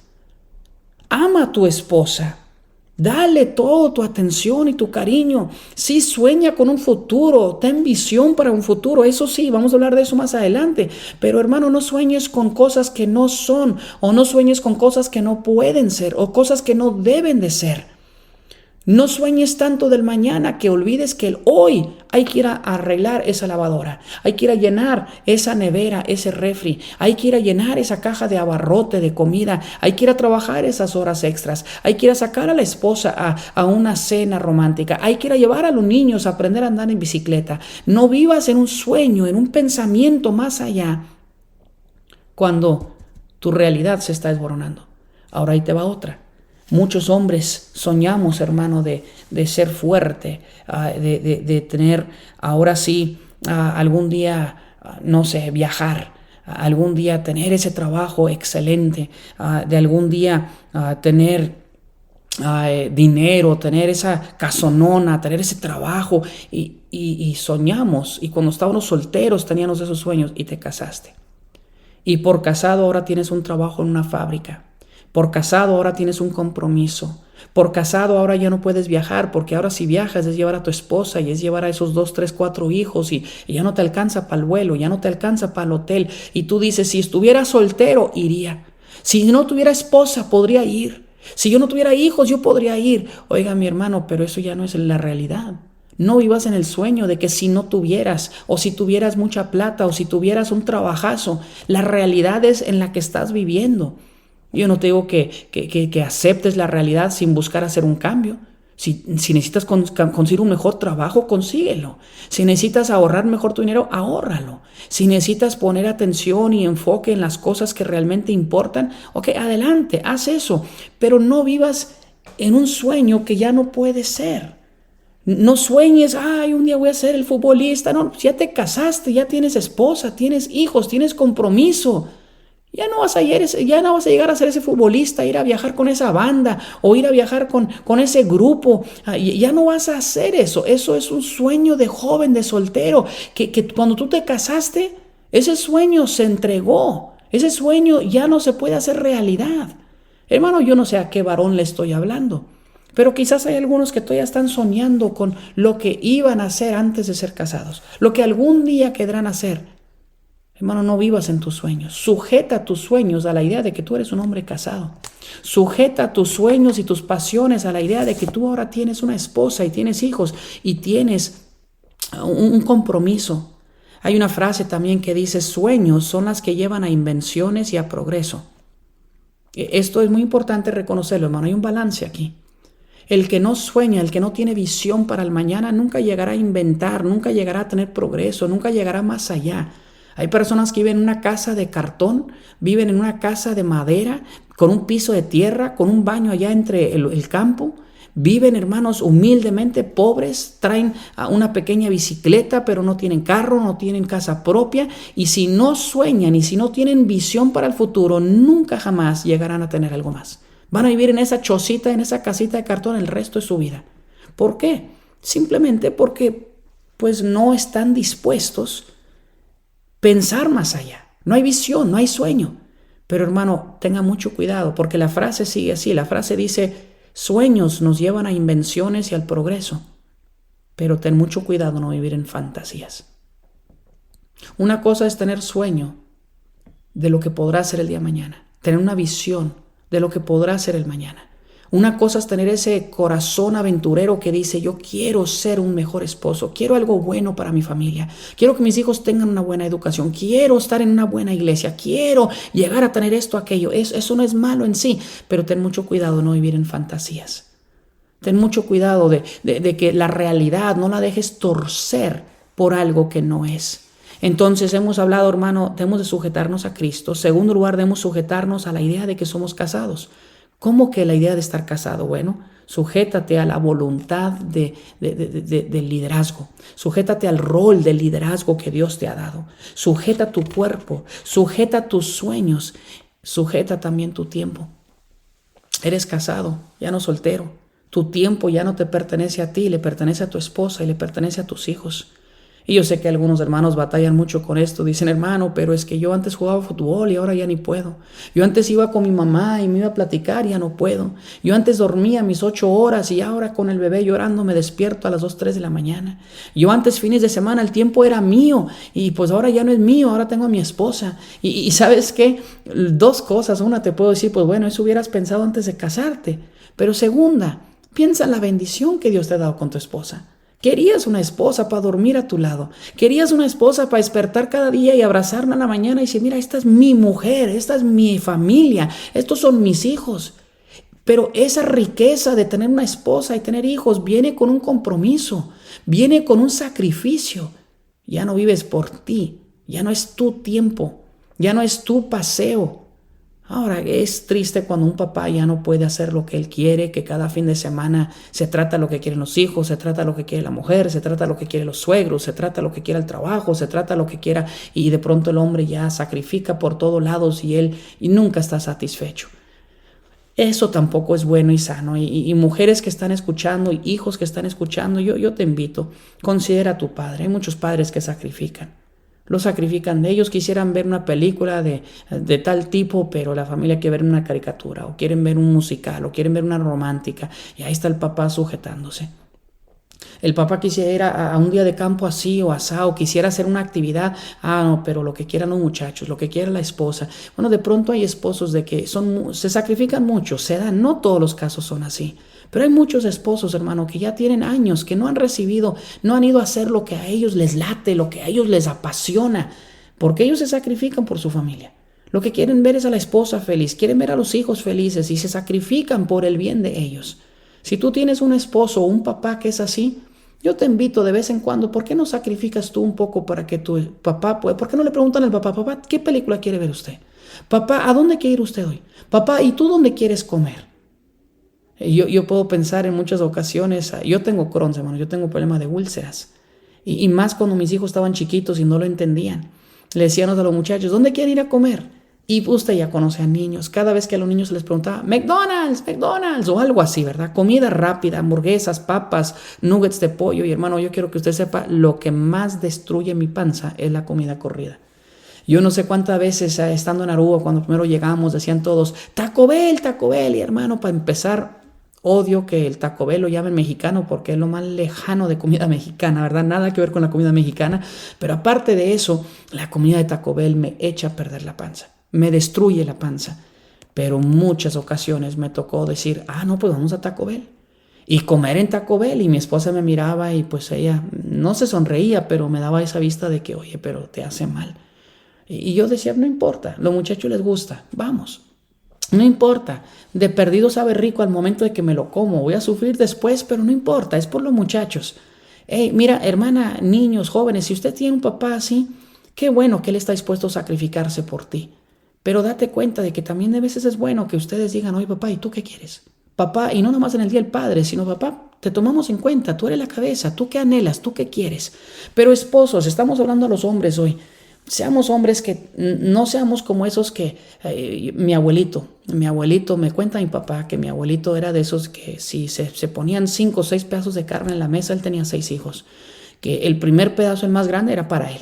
Ama a tu esposa. Dale toda tu atención y tu cariño. Sí, sueña con un futuro, ten visión para un futuro. Eso sí, vamos a hablar de eso más adelante. Pero hermano, no sueñes con cosas que no son, o no sueñes con cosas que no pueden ser, o cosas que no deben de ser. No sueñes tanto del mañana que olvides que el hoy hay que ir a arreglar esa lavadora, hay que ir a llenar esa nevera, ese refri, hay que ir a llenar esa caja de abarrote de comida, hay que ir a trabajar esas horas extras, hay que ir a sacar a la esposa a una cena romántica, hay que ir a llevar a los niños a aprender a andar en bicicleta. No vivas en un sueño, en un pensamiento más allá, cuando tu realidad se está desboronando. Ahora ahí te va otra. Muchos hombres soñamos, hermano, de ser fuerte, de tener, ahora sí, algún día, no sé, viajar, algún día tener ese trabajo excelente, de algún día tener dinero, tener esa casonona, tener ese trabajo, y soñamos, y cuando estábamos solteros teníamos esos sueños y te casaste. Y por casado ahora tienes un trabajo en una fábrica. Por casado ahora tienes un compromiso. Por casado ahora ya no puedes viajar, porque ahora si viajas es llevar a tu esposa y es llevar a esos 2, 3, 4 hijos y ya no te alcanza para el vuelo, ya no te alcanza para el hotel. Y tú dices, si estuviera soltero, iría. Si no tuviera esposa, podría ir. Si yo no tuviera hijos, yo podría ir. Oiga, mi hermano, pero eso ya no es la realidad. No vivas en el sueño de que si no tuvieras, o si tuvieras mucha plata, o si tuvieras un trabajazo. La realidad es en la que estás viviendo. Yo no te digo que aceptes la realidad sin buscar hacer un cambio. Si necesitas conseguir un mejor trabajo, consíguelo. Si necesitas ahorrar mejor tu dinero, ahórralo. Si necesitas poner atención y enfoque en las cosas que realmente importan, ok, adelante, haz eso. Pero no vivas en un sueño que ya no puede ser. No sueñes, ay, un día voy a ser el futbolista. No, ya te casaste, ya tienes esposa, tienes hijos, tienes compromiso. Ya no vas a llegar a ser ese futbolista, ir a viajar con esa banda o ir a viajar con ese grupo. Ya no vas a hacer eso. Eso es un sueño de joven, de soltero, que cuando tú te casaste, ese sueño se entregó. Ese sueño ya no se puede hacer realidad. Hermano, yo no sé a qué varón le estoy hablando, pero quizás hay algunos que todavía están soñando con lo que iban a hacer antes de ser casados, lo que algún día querrán hacer. Hermano, no vivas en tus sueños. Sujeta tus sueños a la idea de que tú eres un hombre casado. Sujeta tus sueños y tus pasiones a la idea de que tú ahora tienes una esposa y tienes hijos y tienes un compromiso. Hay una frase también que dice, sueños son las que llevan a invenciones y a progreso. Esto es muy importante reconocerlo, hermano. Hay un balance aquí. El que no sueña, el que no tiene visión para el mañana, nunca llegará a inventar, nunca llegará a tener progreso, nunca llegará más allá. Hay personas que viven en una casa de cartón, viven en una casa de madera, con un piso de tierra, con un baño allá entre el campo. Viven, hermanos, humildemente, pobres, traen una pequeña bicicleta, pero no tienen carro, no tienen casa propia. Y si no sueñan y si no tienen visión para el futuro, nunca jamás llegarán a tener algo más. Van a vivir en esa chocita, en esa casita de cartón el resto de su vida. ¿Por qué? Simplemente porque pues no están dispuestos pensar más allá. No hay visión, no hay sueño. Pero hermano, tenga mucho cuidado porque la frase sigue así. La frase dice, sueños nos llevan a invenciones y al progreso. Pero ten mucho cuidado no vivir en fantasías. Una cosa es tener sueño de lo que podrá ser el día de mañana. Tener una visión de lo que podrá ser el mañana. Una cosa es tener ese corazón aventurero que dice, yo quiero ser un mejor esposo, quiero algo bueno para mi familia, quiero que mis hijos tengan una buena educación, quiero estar en una buena iglesia, quiero llegar a tener esto, aquello. Eso no es malo en sí, pero ten mucho cuidado no vivir en fantasías. Ten mucho cuidado de que la realidad no la dejes torcer por algo que no es. Entonces hemos hablado, hermano, debemos de sujetarnos a Cristo. Segundo lugar, debemos sujetarnos a la idea de que somos casados. ¿Cómo que la idea de estar casado? Bueno, sujétate a la voluntad del liderazgo. Sujétate al rol del liderazgo que Dios te ha dado. Sujeta tu cuerpo, sujeta tus sueños, sujeta también tu tiempo. Eres casado, ya no soltero. Tu tiempo ya no te pertenece a ti, le pertenece a tu esposa y le pertenece a tus hijos. Y yo sé que algunos hermanos batallan mucho con esto. Dicen, hermano, pero es que yo antes jugaba fútbol y ahora ya ni puedo. Yo antes iba con mi mamá y me iba a platicar y ya no puedo. Yo antes dormía mis 8 horas y ahora con el bebé llorando me despierto a las 2, 3 de la mañana. Yo antes fines de semana el tiempo era mío y pues ahora ya no es mío, ahora tengo a mi esposa. Y ¿sabes qué? Dos cosas. Una, te puedo decir, pues bueno, eso hubieras pensado antes de casarte. Pero segunda, piensa en la bendición que Dios te ha dado con tu esposa. Querías una esposa para dormir a tu lado. Querías una esposa para despertar cada día y abrazarla en la mañana y decir, mira, esta es mi mujer, esta es mi familia, estos son mis hijos. Pero esa riqueza de tener una esposa y tener hijos viene con un compromiso, viene con un sacrificio. Ya no vives por ti, ya no es tu tiempo, ya no es tu paseo. Ahora, es triste cuando un papá ya no puede hacer lo que él quiere, que cada fin de semana se trata lo que quieren los hijos, se trata lo que quiere la mujer, se trata lo que quieren los suegros, se trata lo que quiere el trabajo, se trata lo que quiera, y de pronto el hombre ya sacrifica por todos lados y nunca está satisfecho. Eso tampoco es bueno y sano. Y mujeres que están escuchando y hijos que están escuchando, yo te invito, considera a tu padre. Hay muchos padres que sacrifican. Lo sacrifican de ellos, quisieran ver una película de tal tipo, pero la familia quiere ver una caricatura, o quieren ver un musical, o quieren ver una romántica, y ahí está el papá sujetándose. El papá quisiera ir a un día de campo así o asado, quisiera hacer una actividad, no, pero lo que quieran los muchachos, lo que quiera la esposa. Bueno, de pronto hay esposos de que se sacrifican mucho, se dan, no todos los casos son así. Pero hay muchos esposos, hermano, que ya tienen años, que no han recibido, no han ido a hacer lo que a ellos les late, lo que a ellos les apasiona, porque ellos se sacrifican por su familia. Lo que quieren ver es a la esposa feliz, quieren ver a los hijos felices y se sacrifican por el bien de ellos. Si tú tienes un esposo o un papá que es así, yo te invito de vez en cuando, ¿por qué no sacrificas tú un poco para que tu papá pueda? ¿Por qué no le preguntan al papá, papá, ¿qué película quiere ver usted? Papá, ¿a dónde quiere ir usted hoy? Papá, ¿y tú dónde quieres comer? Yo puedo pensar en muchas ocasiones, yo tengo Crohn's, hermano, yo tengo problema de úlceras. Y más cuando mis hijos estaban chiquitos y no lo entendían. Le decíamos a los muchachos, ¿dónde quieren ir a comer? Y usted ya conoce a niños. Cada vez que a los niños se les preguntaba, McDonald's, McDonald's, o algo así, ¿verdad? Comida rápida, hamburguesas, papas, nuggets de pollo. Y hermano, yo quiero que usted sepa, lo que más destruye mi panza es la comida corrida. Yo no sé cuántas veces estando en Aruba, cuando primero llegamos, decían todos, Taco Bell, Taco Bell. Y hermano, para empezar, odio que el Taco Bell lo llamen mexicano porque es lo más lejano de comida mexicana, ¿verdad? Nada que ver con la comida mexicana. Pero aparte de eso, la comida de Taco Bell me echa a perder la panza. Me destruye la panza. Pero muchas ocasiones me tocó decir, no, pues vamos a Taco Bell. Y comer en Taco Bell. Y mi esposa me miraba y pues ella no se sonreía, pero me daba esa vista de que, oye, pero te hace mal. Y yo decía, no importa, a los muchachos les gusta, vamos. No importa, de perdido sabe rico al momento de que me lo como. Voy a sufrir después, pero no importa, es por los muchachos. Hey, mira, hermana, niños, jóvenes, si usted tiene un papá así, qué bueno que él está dispuesto a sacrificarse por ti. Pero date cuenta de que también de veces es bueno que ustedes digan, oye papá, ¿y tú qué quieres? Papá, y no nomás en el Día del Padre, sino papá, te tomamos en cuenta, tú eres la cabeza, tú qué anhelas, tú qué quieres. Pero esposos, estamos hablando a los hombres hoy. Seamos hombres que no seamos como esos que mi abuelito me cuenta mi papá que mi abuelito era de esos que si se ponían 5 o 6 pedazos de carne en la mesa, él tenía 6 hijos, que el primer pedazo, el más grande, era para él.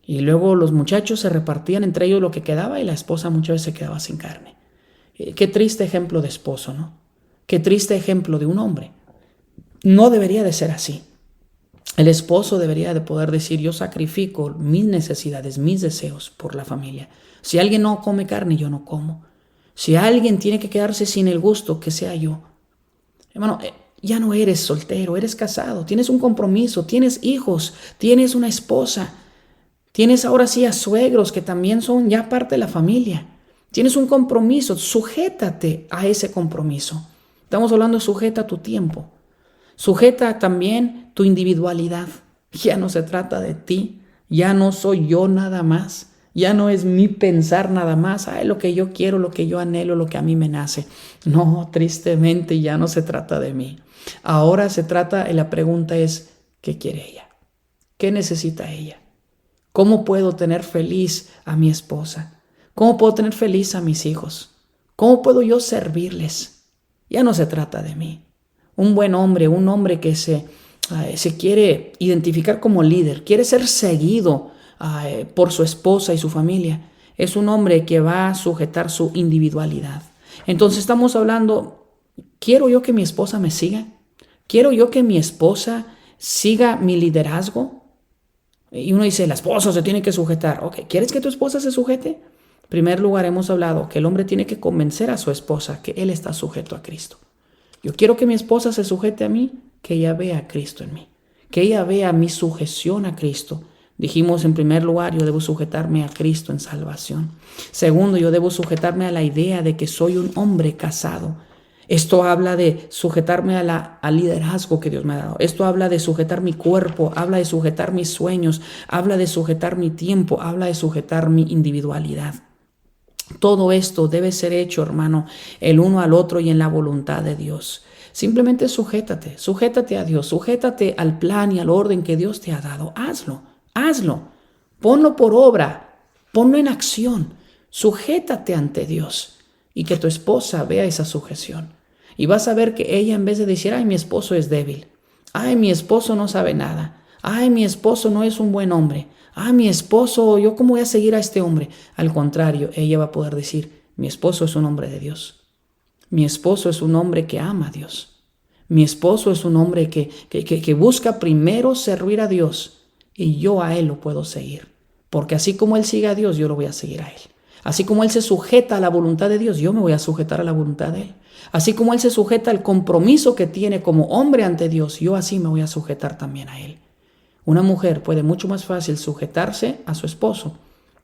Y luego los muchachos se repartían entre ellos lo que quedaba y la esposa muchas veces se quedaba sin carne. Qué triste ejemplo de esposo, ¿no? Qué triste ejemplo de un hombre. No debería de ser así. El esposo debería de poder decir, yo sacrifico mis necesidades, mis deseos por la familia. Si alguien no come carne, yo no como. Si alguien tiene que quedarse sin el gusto, que sea yo. Hermano, ya no eres soltero, eres casado, tienes un compromiso, tienes hijos, tienes una esposa. Tienes ahora sí a suegros que también son ya parte de la familia. Tienes un compromiso, sujétate a ese compromiso. Estamos hablando de sujeta tu tiempo. Sujeta también tu individualidad. Ya no se trata de ti, ya no soy yo nada más, ya no es mi pensar nada más, lo que yo quiero, lo que yo anhelo, lo que a mí me nace. No, tristemente ya no se trata de mí. Ahora se trata, la pregunta es, ¿qué quiere ella? ¿Qué necesita ella? ¿Cómo puedo tener feliz a mi esposa? ¿Cómo puedo tener feliz a mis hijos? ¿Cómo puedo yo servirles? Ya no se trata de mí. Un buen hombre, un hombre que se se quiere identificar como líder, quiere ser seguido por su esposa y su familia. Es un hombre que va a sujetar su individualidad. Entonces estamos hablando, ¿quiero yo que mi esposa me siga? ¿Quiero yo que mi esposa siga mi liderazgo? Y uno dice, la esposa se tiene que sujetar. Ok, ¿quieres que tu esposa se sujete? En primer lugar, hemos hablado que el hombre tiene que convencer a su esposa que él está sujeto a Cristo. Yo quiero que mi esposa se sujete a mí, que ella vea a Cristo en mí, que ella vea mi sujeción a Cristo. Dijimos en primer lugar, yo debo sujetarme a Cristo en salvación. Segundo, yo debo sujetarme a la idea de que soy un hombre casado. Esto habla de sujetarme al liderazgo que Dios me ha dado. Esto habla de sujetar mi cuerpo, habla de sujetar mis sueños, habla de sujetar mi tiempo, habla de sujetar mi individualidad. Todo esto debe ser hecho, hermano, el uno al otro y en la voluntad de Dios. Simplemente sujétate a Dios, sujétate al plan y al orden que Dios te ha dado. Hazlo, ponlo por obra, ponlo en acción, sujétate ante Dios y que tu esposa vea esa sujeción. Y vas a ver que ella, en vez de decir, ay, mi esposo es débil, ay, mi esposo no sabe nada, ay, mi esposo no es un buen hombre, ay, mi esposo, ¿yo cómo voy a seguir a este hombre? Al contrario, ella va a poder decir, mi esposo es un hombre de Dios, mi esposo es un hombre que ama a Dios, mi esposo es un hombre que busca primero servir a Dios y yo a él lo puedo seguir, porque así como él sigue a Dios, yo lo voy a seguir a él. Así como él se sujeta a la voluntad de Dios, yo me voy a sujetar a la voluntad de él. Así como él se sujeta al compromiso que tiene como hombre ante Dios, yo así me voy a sujetar también a él. Una mujer puede mucho más fácil sujetarse a su esposo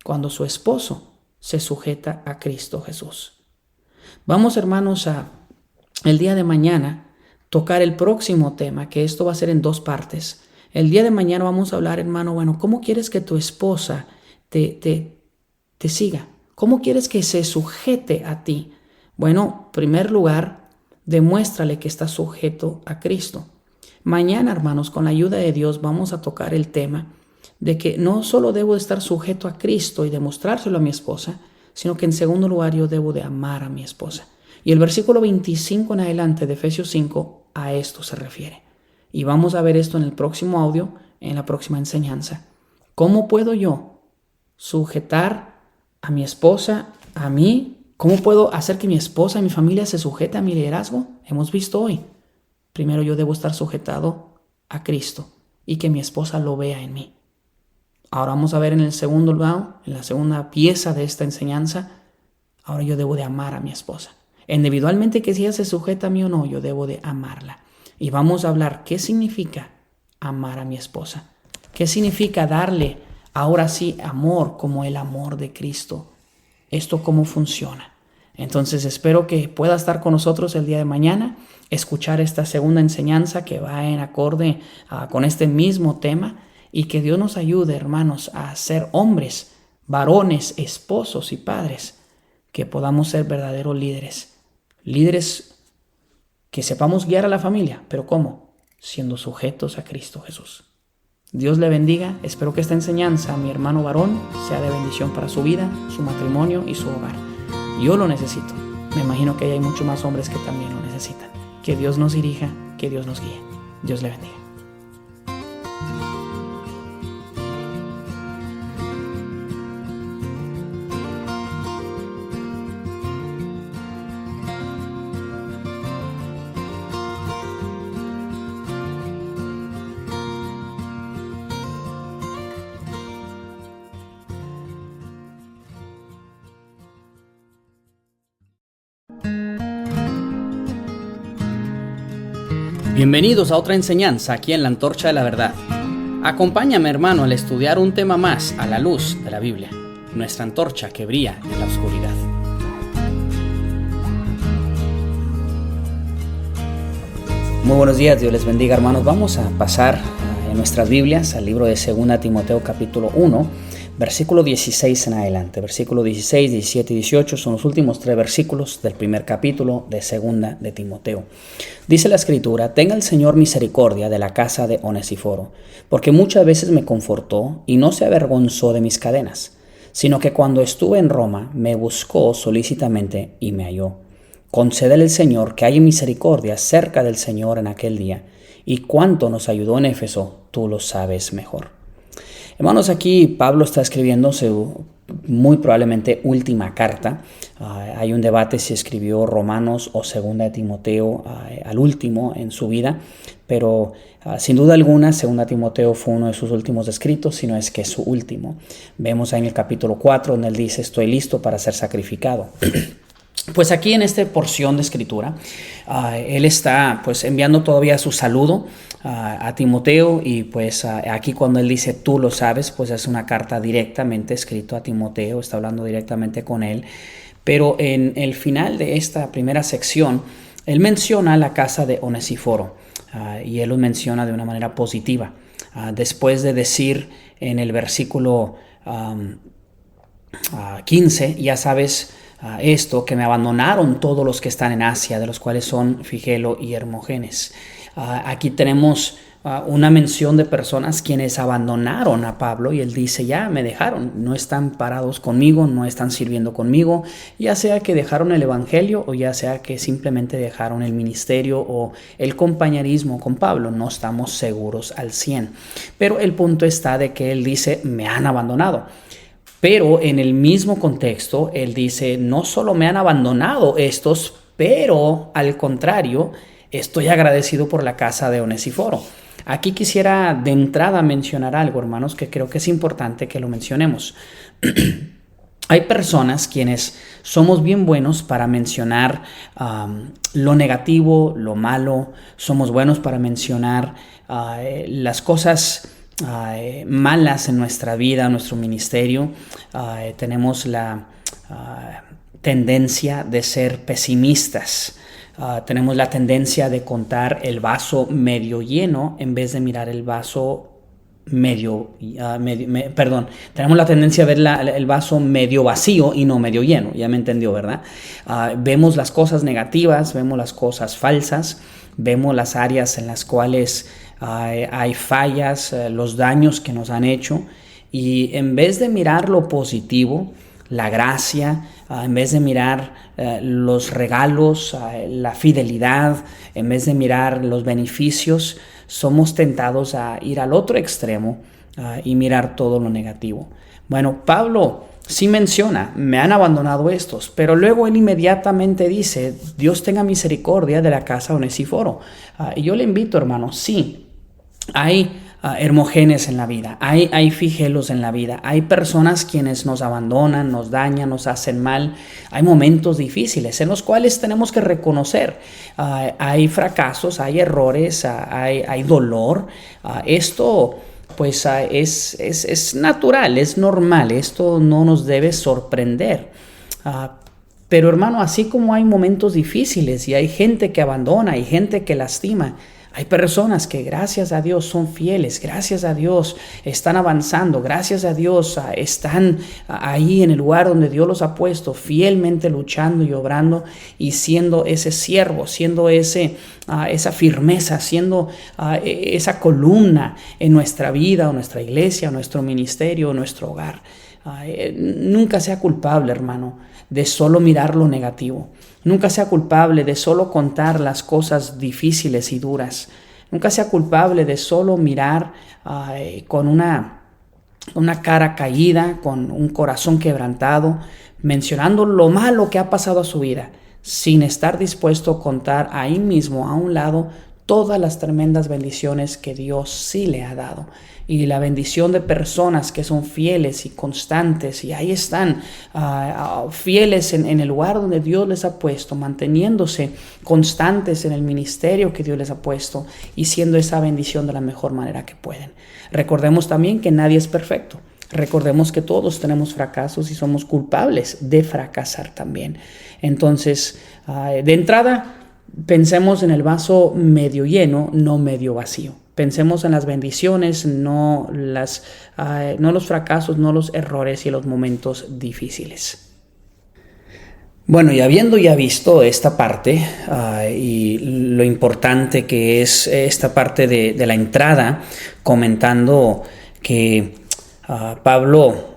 cuando su esposo se sujeta a Cristo Jesús. Vamos, hermanos, a el día de mañana tocar el próximo tema, que esto va a ser en 2 partes. El día de mañana vamos a hablar, hermano, ¿cómo quieres que tu esposa te siga? ¿Cómo quieres que se sujete a ti? Bueno, en primer lugar, demuéstrale que está sujeto a Cristo. Mañana, hermanos, con la ayuda de Dios, vamos a tocar el tema de que no solo debo de estar sujeto a Cristo y demostrárselo a mi esposa, sino que en segundo lugar yo debo de amar a mi esposa. Y el versículo 25 en adelante de Efesios 5 a esto se refiere. Y vamos a ver esto en el próximo audio, en la próxima enseñanza. ¿Cómo puedo yo sujetar a mi esposa, a mí? ¿Cómo puedo hacer que mi esposa y mi familia se sujete a mi liderazgo? Hemos visto hoy. Primero yo debo estar sujetado a Cristo y que mi esposa lo vea en mí. Ahora vamos a ver en el segundo lado, en la segunda pieza de esta enseñanza, ahora yo debo de amar a mi esposa. Individualmente, que si ella se sujeta a mí o no, yo debo de amarla. Y vamos a hablar qué significa amar a mi esposa. ¿Qué significa darle ahora sí amor como el amor de Cristo? ¿Esto cómo funciona? Entonces espero que pueda estar con nosotros el día de mañana, escuchar esta segunda enseñanza que va en acorde con este mismo tema y que Dios nos ayude, hermanos, a ser hombres, varones, esposos y padres, que podamos ser verdaderos líderes. Líderes que sepamos guiar a la familia, pero ¿cómo? Siendo sujetos a Cristo Jesús. Dios le bendiga. Espero que esta enseñanza a mi hermano varón sea de bendición para su vida, su matrimonio y su hogar. Yo lo necesito. Me imagino que hay muchos más hombres que también lo necesitan. Que Dios nos dirija, que Dios nos guíe. Dios le bendiga. Bienvenidos a otra enseñanza aquí en la Antorcha de la Verdad. Acompáñame, hermano, al estudiar un tema más a la luz de la Biblia, nuestra antorcha que brilla en la oscuridad. Muy buenos días, Dios les bendiga, hermanos. Vamos a pasar en nuestras Biblias al libro de 2 Timoteo capítulo 1, versículo 16 en adelante. Versículo 16, 17 y 18 son los últimos 3 versículos del primer capítulo de 2 de Timoteo. Dice la Escritura: tenga el Señor misericordia de la casa de Onesíforo, porque muchas veces me confortó y no se avergonzó de mis cadenas, sino que cuando estuve en Roma me buscó solícitamente y me halló. Concédele el Señor que haya misericordia cerca del Señor en aquel día, y cuánto nos ayudó en Éfeso, tú lo sabes mejor. Hermanos, aquí Pablo está escribiendo su muy probablemente última carta. Hay un debate si escribió Romanos o Segunda de Timoteo al último en su vida, pero sin duda alguna Segunda Timoteo fue uno de sus últimos escritos, si no es que su último. Vemos ahí en el capítulo 4 donde él dice: estoy listo para ser sacrificado. Pues aquí en esta porción de escritura, él está pues enviando todavía su saludo a Timoteo, y pues aquí cuando él dice tú lo sabes, pues es una carta directamente escrita a Timoteo, está hablando directamente con él. Pero en el final de esta primera sección, él menciona la casa de Onesíforo, y él lo menciona de una manera positiva. Después de decir en el versículo 15, ya sabes esto, que me abandonaron todos los que están en Asia, de los cuales son Figelo y Hermógenes. Aquí tenemos una mención de personas quienes abandonaron a Pablo, y él dice: ya me dejaron, no están parados conmigo, no están sirviendo conmigo, ya sea que dejaron el evangelio o ya sea que simplemente dejaron el ministerio o el compañerismo con Pablo. No estamos seguros al 100%, pero el punto está de que él dice: me han abandonado. Pero en el mismo contexto, él dice: no solo me han abandonado estos, pero al contrario, estoy agradecido por la casa de Onesíforo. Aquí quisiera de entrada mencionar algo, hermanos, que creo que es importante que lo mencionemos. Hay personas quienes somos bien buenos para mencionar lo negativo, lo malo. Somos buenos para mencionar las cosas malas en nuestra vida, en nuestro ministerio. Tenemos la tendencia de ser pesimistas. Tenemos la tendencia de contar el vaso medio lleno en vez de mirar el vaso tenemos la tendencia a ver el vaso medio vacío y no medio lleno. Ya me entendió, ¿verdad? Vemos las cosas negativas, vemos las cosas falsas, vemos las áreas en las cuales hay fallas, los daños que nos han hecho, y en vez de mirar lo positivo, la gracia, en vez de mirar los regalos, la fidelidad, en vez de mirar los beneficios, somos tentados a ir al otro extremo y mirar todo lo negativo. Bueno, Pablo sí menciona: me han abandonado estos, pero luego él inmediatamente dice: Dios tenga misericordia de la casa de Onesíforo. Y yo le invito, hermano, sí, hay Hermógenes en la vida, hay Figelos en la vida, hay personas quienes nos abandonan, nos dañan, nos hacen mal. Hay momentos difíciles en los cuales tenemos que reconocer, hay fracasos, hay errores, hay dolor. Esto pues es natural, es normal, esto no nos debe sorprender. Pero hermano, así como hay momentos difíciles y hay gente que abandona, hay gente que lastima, hay personas que gracias a Dios son fieles, gracias a Dios están avanzando, gracias a Dios están ahí en el lugar donde Dios los ha puesto, fielmente luchando y obrando y siendo ese siervo, siendo esa firmeza, siendo esa columna en nuestra vida, o nuestra iglesia, o nuestro ministerio, o nuestro hogar. Nunca sea culpable, hermano, de solo mirar lo negativo. Nunca sea culpable de solo contar las cosas difíciles y duras. Nunca sea culpable de solo mirar con una cara caída, con un corazón quebrantado, mencionando lo malo que ha pasado a su vida, sin estar dispuesto a contar ahí mismo, a un lado, todas las tremendas bendiciones que Dios sí le ha dado, y la bendición de personas que son fieles y constantes, y ahí están fieles en el lugar donde Dios les ha puesto, manteniéndose constantes en el ministerio que Dios les ha puesto y siendo esa bendición de la mejor manera que pueden. Recordemos también que nadie es perfecto. Recordemos que todos tenemos fracasos y somos culpables de fracasar también. Entonces, de entrada, pensemos en el vaso medio lleno, no medio vacío. Pensemos en las bendiciones, no los fracasos, no los errores y los momentos difíciles. Bueno, y habiendo ya visto esta parte y lo importante que es esta parte de la entrada, comentando que Pablo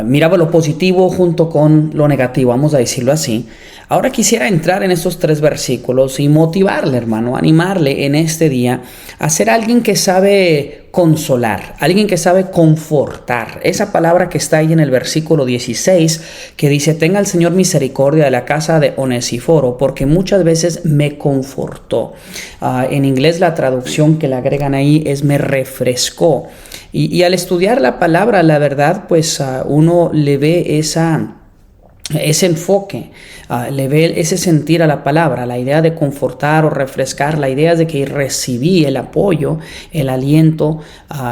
miraba lo positivo junto con lo negativo, vamos a decirlo así. Ahora quisiera entrar en estos 3 versículos y motivarle, hermano, animarle en este día a ser alguien que sabe consolar, alguien que sabe confortar. Esa palabra que está ahí en el versículo 16, que dice: tenga el Señor misericordia de la casa de Onesíforo, porque muchas veces me confortó. En inglés la traducción que le agregan ahí es me refrescó. Y al estudiar la palabra, la verdad, pues uno le ve ese enfoque, le ve ese sentir a la palabra, la idea de confortar o refrescar, la idea de que recibí el apoyo, el aliento,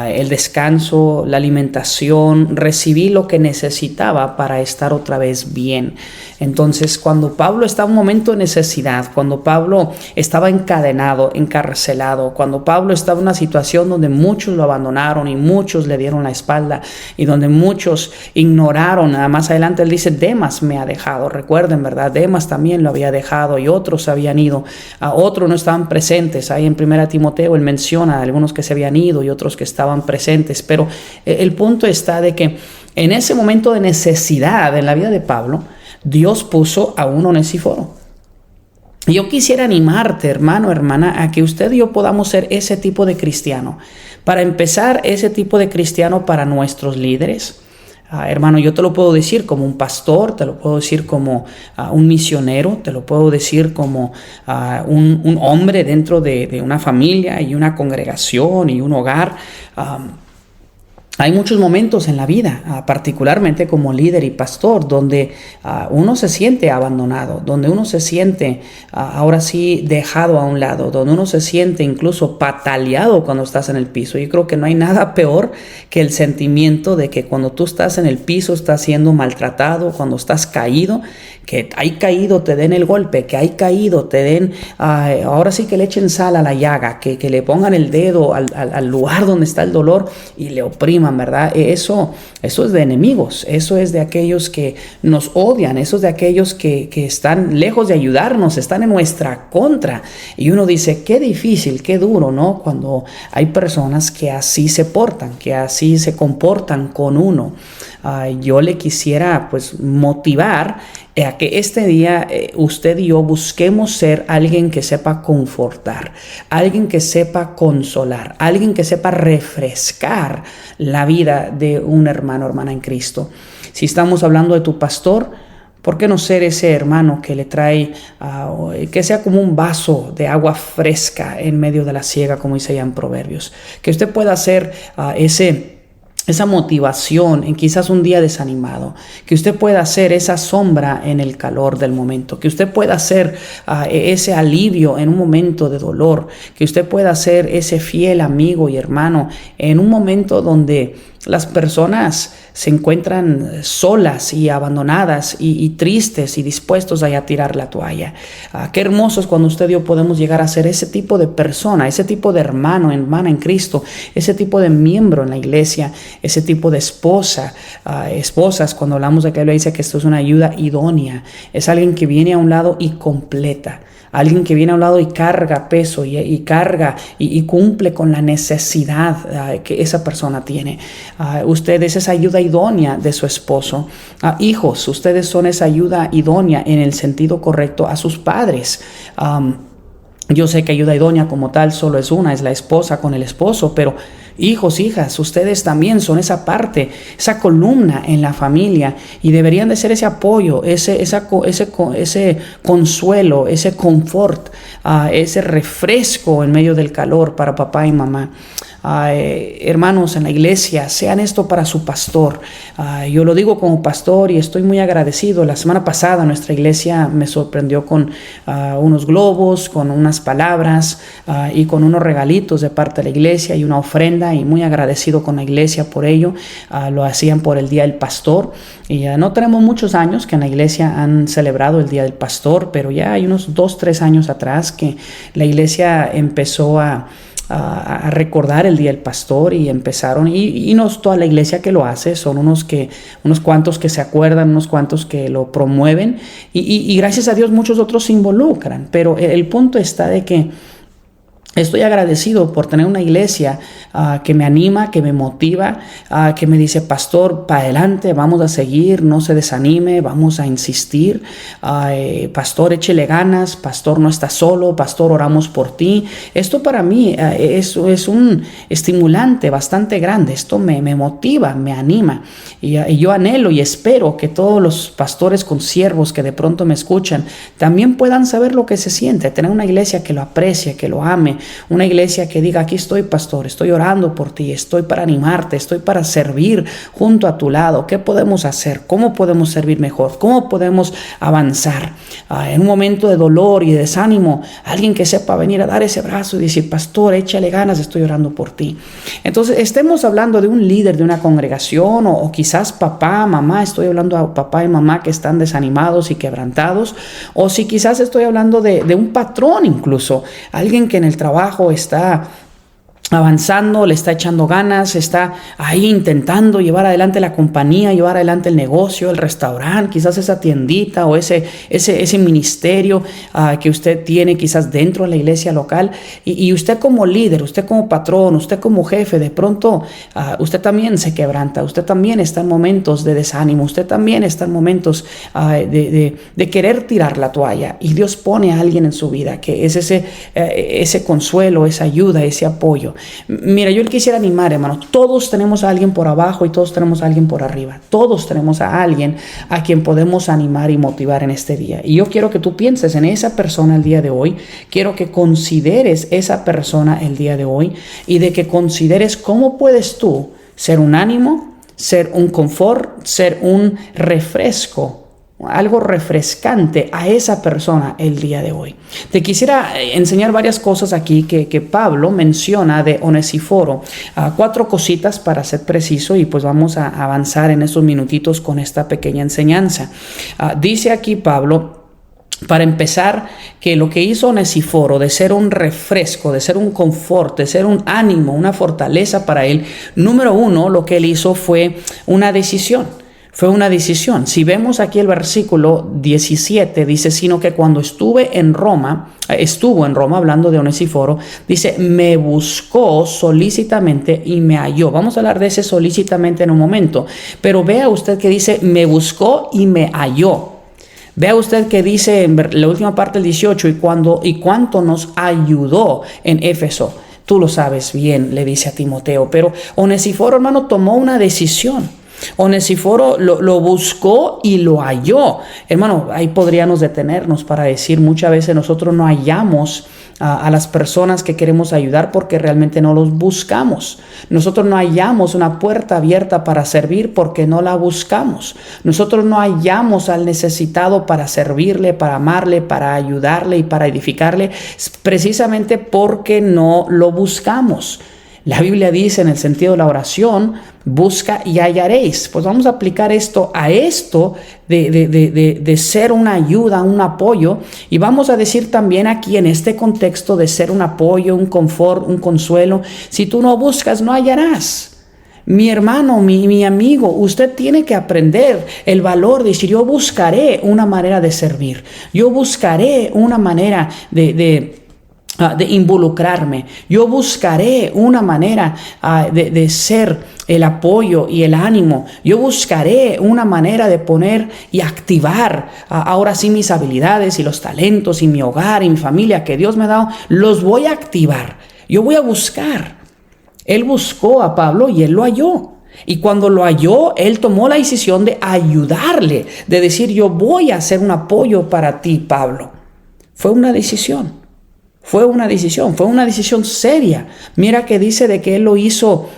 el descanso, la alimentación, recibí lo que necesitaba para estar otra vez bien. Entonces, cuando Pablo estaba en un momento de necesidad, cuando Pablo estaba encadenado, encarcelado, cuando Pablo estaba en una situación donde muchos lo abandonaron y muchos le dieron la espalda y donde muchos ignoraron, más adelante él dice: Demas me ha dejado. Recuerden, ¿verdad? Demas también lo había dejado y otros habían ido, otros no estaban presentes. Ahí en 1 Timoteo él menciona a algunos que se habían ido y otros que estaban presentes, pero el punto está de que en ese momento de necesidad en la vida de Pablo, Dios puso a un Onesíforo. Yo quisiera animarte, hermano, hermana, a que usted y yo podamos ser ese tipo de cristiano. Para empezar, ese tipo de cristiano para nuestros líderes. Hermano, yo te lo puedo decir como un pastor, te lo puedo decir como un misionero, te lo puedo decir como un hombre dentro de una familia y una congregación y un hogar. Hay muchos momentos en la vida, particularmente como líder y pastor, donde uno se siente abandonado, donde uno se siente ahora sí dejado a un lado, donde uno se siente incluso pataleado cuando estás en el piso. Yo creo que no hay nada peor que el sentimiento de que cuando tú estás en el piso estás siendo maltratado, cuando estás caído, que hay caído te den el golpe, que hay caído te den, ahora sí que le echen sal a la llaga, que le pongan el dedo al lugar donde está el dolor y le opriman, ¿verdad? Eso es de enemigos, eso es de aquellos que nos odian, eso es de aquellos que están lejos de ayudarnos, están en nuestra contra. Y uno dice, qué difícil, qué duro, ¿no? Cuando hay personas que así se portan, que así se comportan con uno. Yo le quisiera pues motivar a que este día usted y yo busquemos ser alguien que sepa confortar, alguien que sepa consolar, alguien que sepa refrescar la vida de un hermano o hermana en Cristo. Si estamos hablando de tu pastor, ¿por qué no ser ese hermano que le trae, que sea como un vaso de agua fresca en medio de la siega, como dice allá en Proverbios? Que usted pueda ser esa motivación en quizás un día desanimado, que usted pueda hacer esa sombra en el calor del momento, que usted pueda hacer ese alivio en un momento de dolor, que usted pueda ser ese fiel amigo y hermano en un momento donde las personas se encuentran solas y abandonadas y tristes y dispuestos a tirar la toalla. Qué hermoso es cuando usted y yo podemos llegar a ser ese tipo de persona, ese tipo de hermano, hermana en Cristo, ese tipo de miembro en la iglesia, ese tipo de esposas. Cuando hablamos de que le dice que esto es una ayuda idónea, es alguien que viene a un lado y completa. Alguien que viene a un lado y carga peso y carga y cumple con la necesidad que esa persona tiene. Usted es esa ayuda idónea de su esposo. Hijos, ustedes son esa ayuda idónea en el sentido correcto a sus padres. Yo sé que ayuda idónea como tal solo es una, es la esposa con el esposo, pero hijos, hijas, ustedes también son esa parte, esa columna en la familia y deberían de ser ese apoyo, ese consuelo, ese confort, ese refresco en medio del calor para papá y mamá. Hermanos en la iglesia, sean esto para su pastor. Yo lo digo como pastor y estoy muy agradecido. La semana pasada nuestra iglesia me sorprendió con unos globos, con unas palabras y con unos regalitos de parte de la iglesia y una ofrenda, y muy agradecido con la iglesia por ello. Lo hacían por el Día del Pastor y no tenemos muchos años que en la iglesia han celebrado el Día del Pastor, pero ya hay unos 2-3 años atrás que la iglesia empezó a recordar el Día del Pastor y empezaron, y no es toda la iglesia que lo hace, son unos cuantos que se acuerdan, unos cuantos que lo promueven y gracias a Dios muchos otros se involucran, pero el punto está de que Estoy agradecido por tener una iglesia que me anima, que me motiva, que me dice: pastor, para adelante, vamos a seguir, no se desanime, vamos a insistir. Pastor, échele ganas, pastor, no estás solo, pastor, oramos por ti. Esto para mí es un estimulante bastante grande. Esto me motiva, me anima. Y yo anhelo y espero que todos los pastores consiervos que de pronto me escuchan también puedan saber lo que se siente, tener una iglesia que lo aprecie, que lo ame. Una iglesia que diga: aquí estoy, pastor, estoy orando por ti, estoy para animarte, estoy para servir junto a tu lado. ¿Qué podemos hacer? ¿Cómo podemos servir mejor? ¿Cómo podemos avanzar? En un momento de dolor y de desánimo, alguien que sepa venir a dar ese brazo y decir: pastor, échale ganas, estoy orando por ti. Entonces, estemos hablando de un líder de una congregación o quizás papá, mamá, estoy hablando a papá y mamá que están desanimados y quebrantados, o si quizás estoy hablando de un patrón, incluso alguien que en el trabajo está avanzando, le está echando ganas, está ahí intentando llevar adelante la compañía, llevar adelante el negocio, el restaurante, quizás esa tiendita o ese ministerio que usted tiene quizás dentro de la iglesia local, y usted como líder, usted como patrón, usted como jefe, de pronto usted también se quebranta, usted también está en momentos de desánimo, usted también está en momentos de querer tirar la toalla, y Dios pone a alguien en su vida que es ese consuelo, esa ayuda, ese apoyo. Mira, yo le quisiera animar, hermano. Todos tenemos a alguien por abajo y todos tenemos a alguien por arriba. Todos tenemos a alguien a quien podemos animar y motivar en este día. Y yo quiero que tú pienses en esa persona el día de hoy. Quiero que consideres esa persona el día de hoy y de que consideres cómo puedes tú ser un ánimo, ser un confort, ser un refresco, algo refrescante a esa persona el día de hoy. Te quisiera enseñar varias cosas aquí que Pablo menciona de Onesíforo. 4 cositas para ser preciso, y pues vamos a avanzar en estos minutitos con esta pequeña enseñanza. Dice aquí Pablo, para empezar, que lo que hizo Onesíforo de ser un refresco, de ser un confort, de ser un ánimo, una fortaleza para él, número 1, lo que él hizo fue una decisión. Fue una decisión. Si vemos aquí el versículo 17, dice: sino que cuando estuvo en Roma, hablando de Onesíforo, dice: me buscó solícitamente y me halló. Vamos a hablar de ese solícitamente en un momento, pero vea usted que dice: me buscó y me halló. Vea usted que dice en la última parte del 18, y cuánto nos ayudó en Éfeso. Tú lo sabes bien, le dice a Timoteo. Pero Onesíforo, hermano, tomó una decisión. Onesíforo lo buscó y lo halló. Hermano, ahí podríamos detenernos para decir: muchas veces nosotros no hallamos a las personas que queremos ayudar porque realmente no los buscamos. Nosotros no hallamos una puerta abierta para servir porque no la buscamos. Nosotros no hallamos al necesitado para servirle, para amarle, para ayudarle y para edificarle, precisamente porque no lo buscamos. La Biblia dice en el sentido de la oración: busca y hallaréis. Pues vamos a aplicar esto de ser una ayuda, un apoyo, y vamos a decir también aquí en este contexto de ser un apoyo, un confort, un consuelo: si tú no buscas, no hallarás. Mi hermano, mi amigo, usted tiene que aprender el valor de decir: yo buscaré una manera de servir, yo buscaré una manera de involucrarme, yo buscaré una manera de ser el apoyo y el ánimo, yo buscaré una manera de poner y activar ahora sí mis habilidades y los talentos y mi hogar y mi familia que Dios me ha dado, los voy a activar, yo voy a buscar. Él buscó a Pablo y él lo halló. Y cuando lo halló, él tomó la decisión de ayudarle, de decir: yo voy a hacer un apoyo para ti, Pablo. Fue una decisión. Fue una decisión seria. Mira que dice de que él lo hizo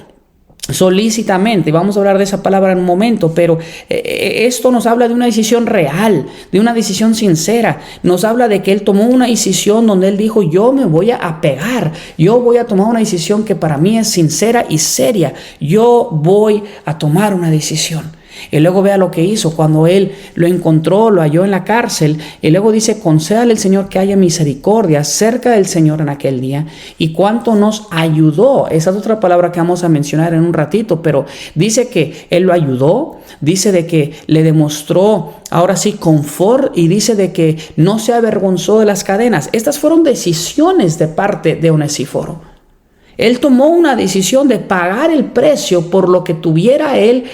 solícitamente. Vamos a hablar de esa palabra en un momento, pero esto nos habla de una decisión real, de una decisión sincera. Nos habla de que él tomó una decisión donde él dijo: yo me voy a apegar, yo voy a tomar una decisión que para mí es sincera y seria. Yo voy a tomar una decisión. Y luego vea lo que hizo cuando él lo encontró, lo halló en la cárcel. Y luego dice, concédale el Señor que haya misericordia cerca del Señor en aquel día. Y cuánto nos ayudó. Esa es otra palabra que vamos a mencionar en un ratito, pero dice que él lo ayudó. Dice de que le demostró, ahora sí, confort, y dice de que no se avergonzó de las cadenas. Estas fueron decisiones de parte de Onesíforo. Él tomó una decisión de pagar el precio por lo que tuviera él,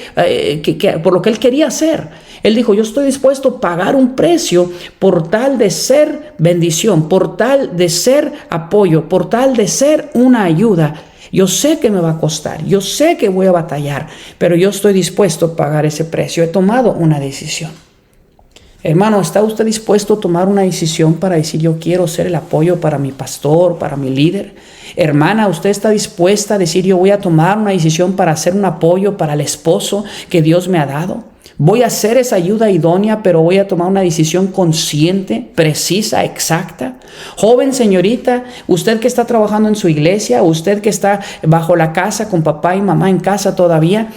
por lo que él quería hacer. Él dijo, yo estoy dispuesto a pagar un precio por tal de ser bendición, por tal de ser apoyo, por tal de ser una ayuda. Yo sé que me va a costar, yo sé que voy a batallar, pero yo estoy dispuesto a pagar ese precio. He tomado una decisión. Hermano, ¿está usted dispuesto a tomar una decisión para decir yo quiero ser el apoyo para mi pastor, para mi líder? Hermana, ¿usted está dispuesta a decir yo voy a tomar una decisión para hacer un apoyo para el esposo que Dios me ha dado? Voy a hacer esa ayuda idónea, pero voy a tomar una decisión consciente, precisa, exacta. Joven, señorita, usted que está trabajando en su iglesia, usted que está bajo la casa con papá y mamá en casa todavía,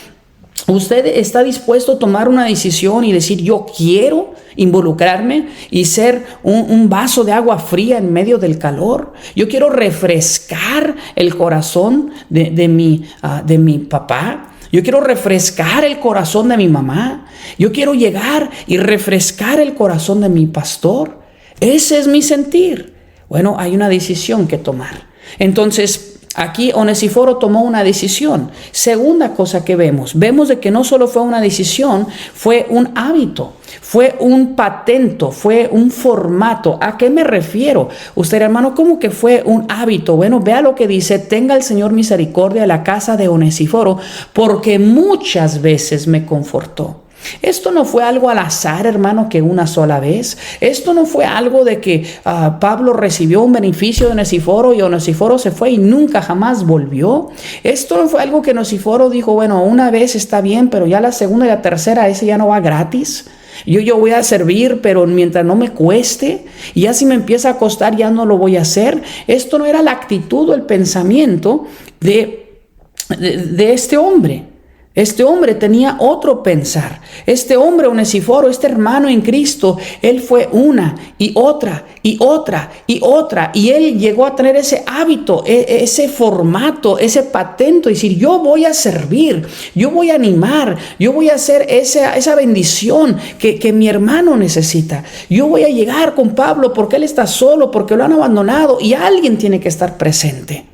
¿usted está dispuesto a tomar una decisión y decir yo quiero involucrarme y ser un vaso de agua fría en medio del calor? Yo quiero refrescar el corazón de mi papá. Yo quiero refrescar el corazón de mi mamá. Yo quiero llegar y refrescar el corazón de mi pastor. Ese es mi sentir. Bueno, hay una decisión que tomar. Entonces, aquí Onesíforo tomó una decisión. Segunda cosa que vemos de que no solo fue una decisión, fue un hábito, fue un patento, fue un formato. ¿A qué me refiero? Usted, hermano, ¿cómo que fue un hábito? Bueno, vea lo que dice, tenga el Señor misericordia de la casa de Onesíforo, porque muchas veces me confortó. Esto no fue algo al azar, hermano, que una sola vez. Esto no fue algo de que Pablo recibió un beneficio de Onesíforo y Onesíforo se fue y nunca jamás volvió. Esto no fue algo que Onesíforo dijo, bueno, una vez está bien, pero ya la segunda y la tercera, ese ya no va gratis. Yo voy a servir, pero mientras no me cueste, y ya si me empieza a costar, ya no lo voy a hacer. Esto no era la actitud o el pensamiento de este hombre. Este hombre tenía otro pensar. Este hombre, Onesíforo, este hermano en Cristo, él fue una y otra y otra y otra. Y él llegó a tener ese hábito, ese formato, ese patento. Decir, yo voy a servir, yo voy a animar, yo voy a hacer esa bendición que mi hermano necesita. Yo voy a llegar con Pablo porque él está solo, porque lo han abandonado y alguien tiene que estar presente.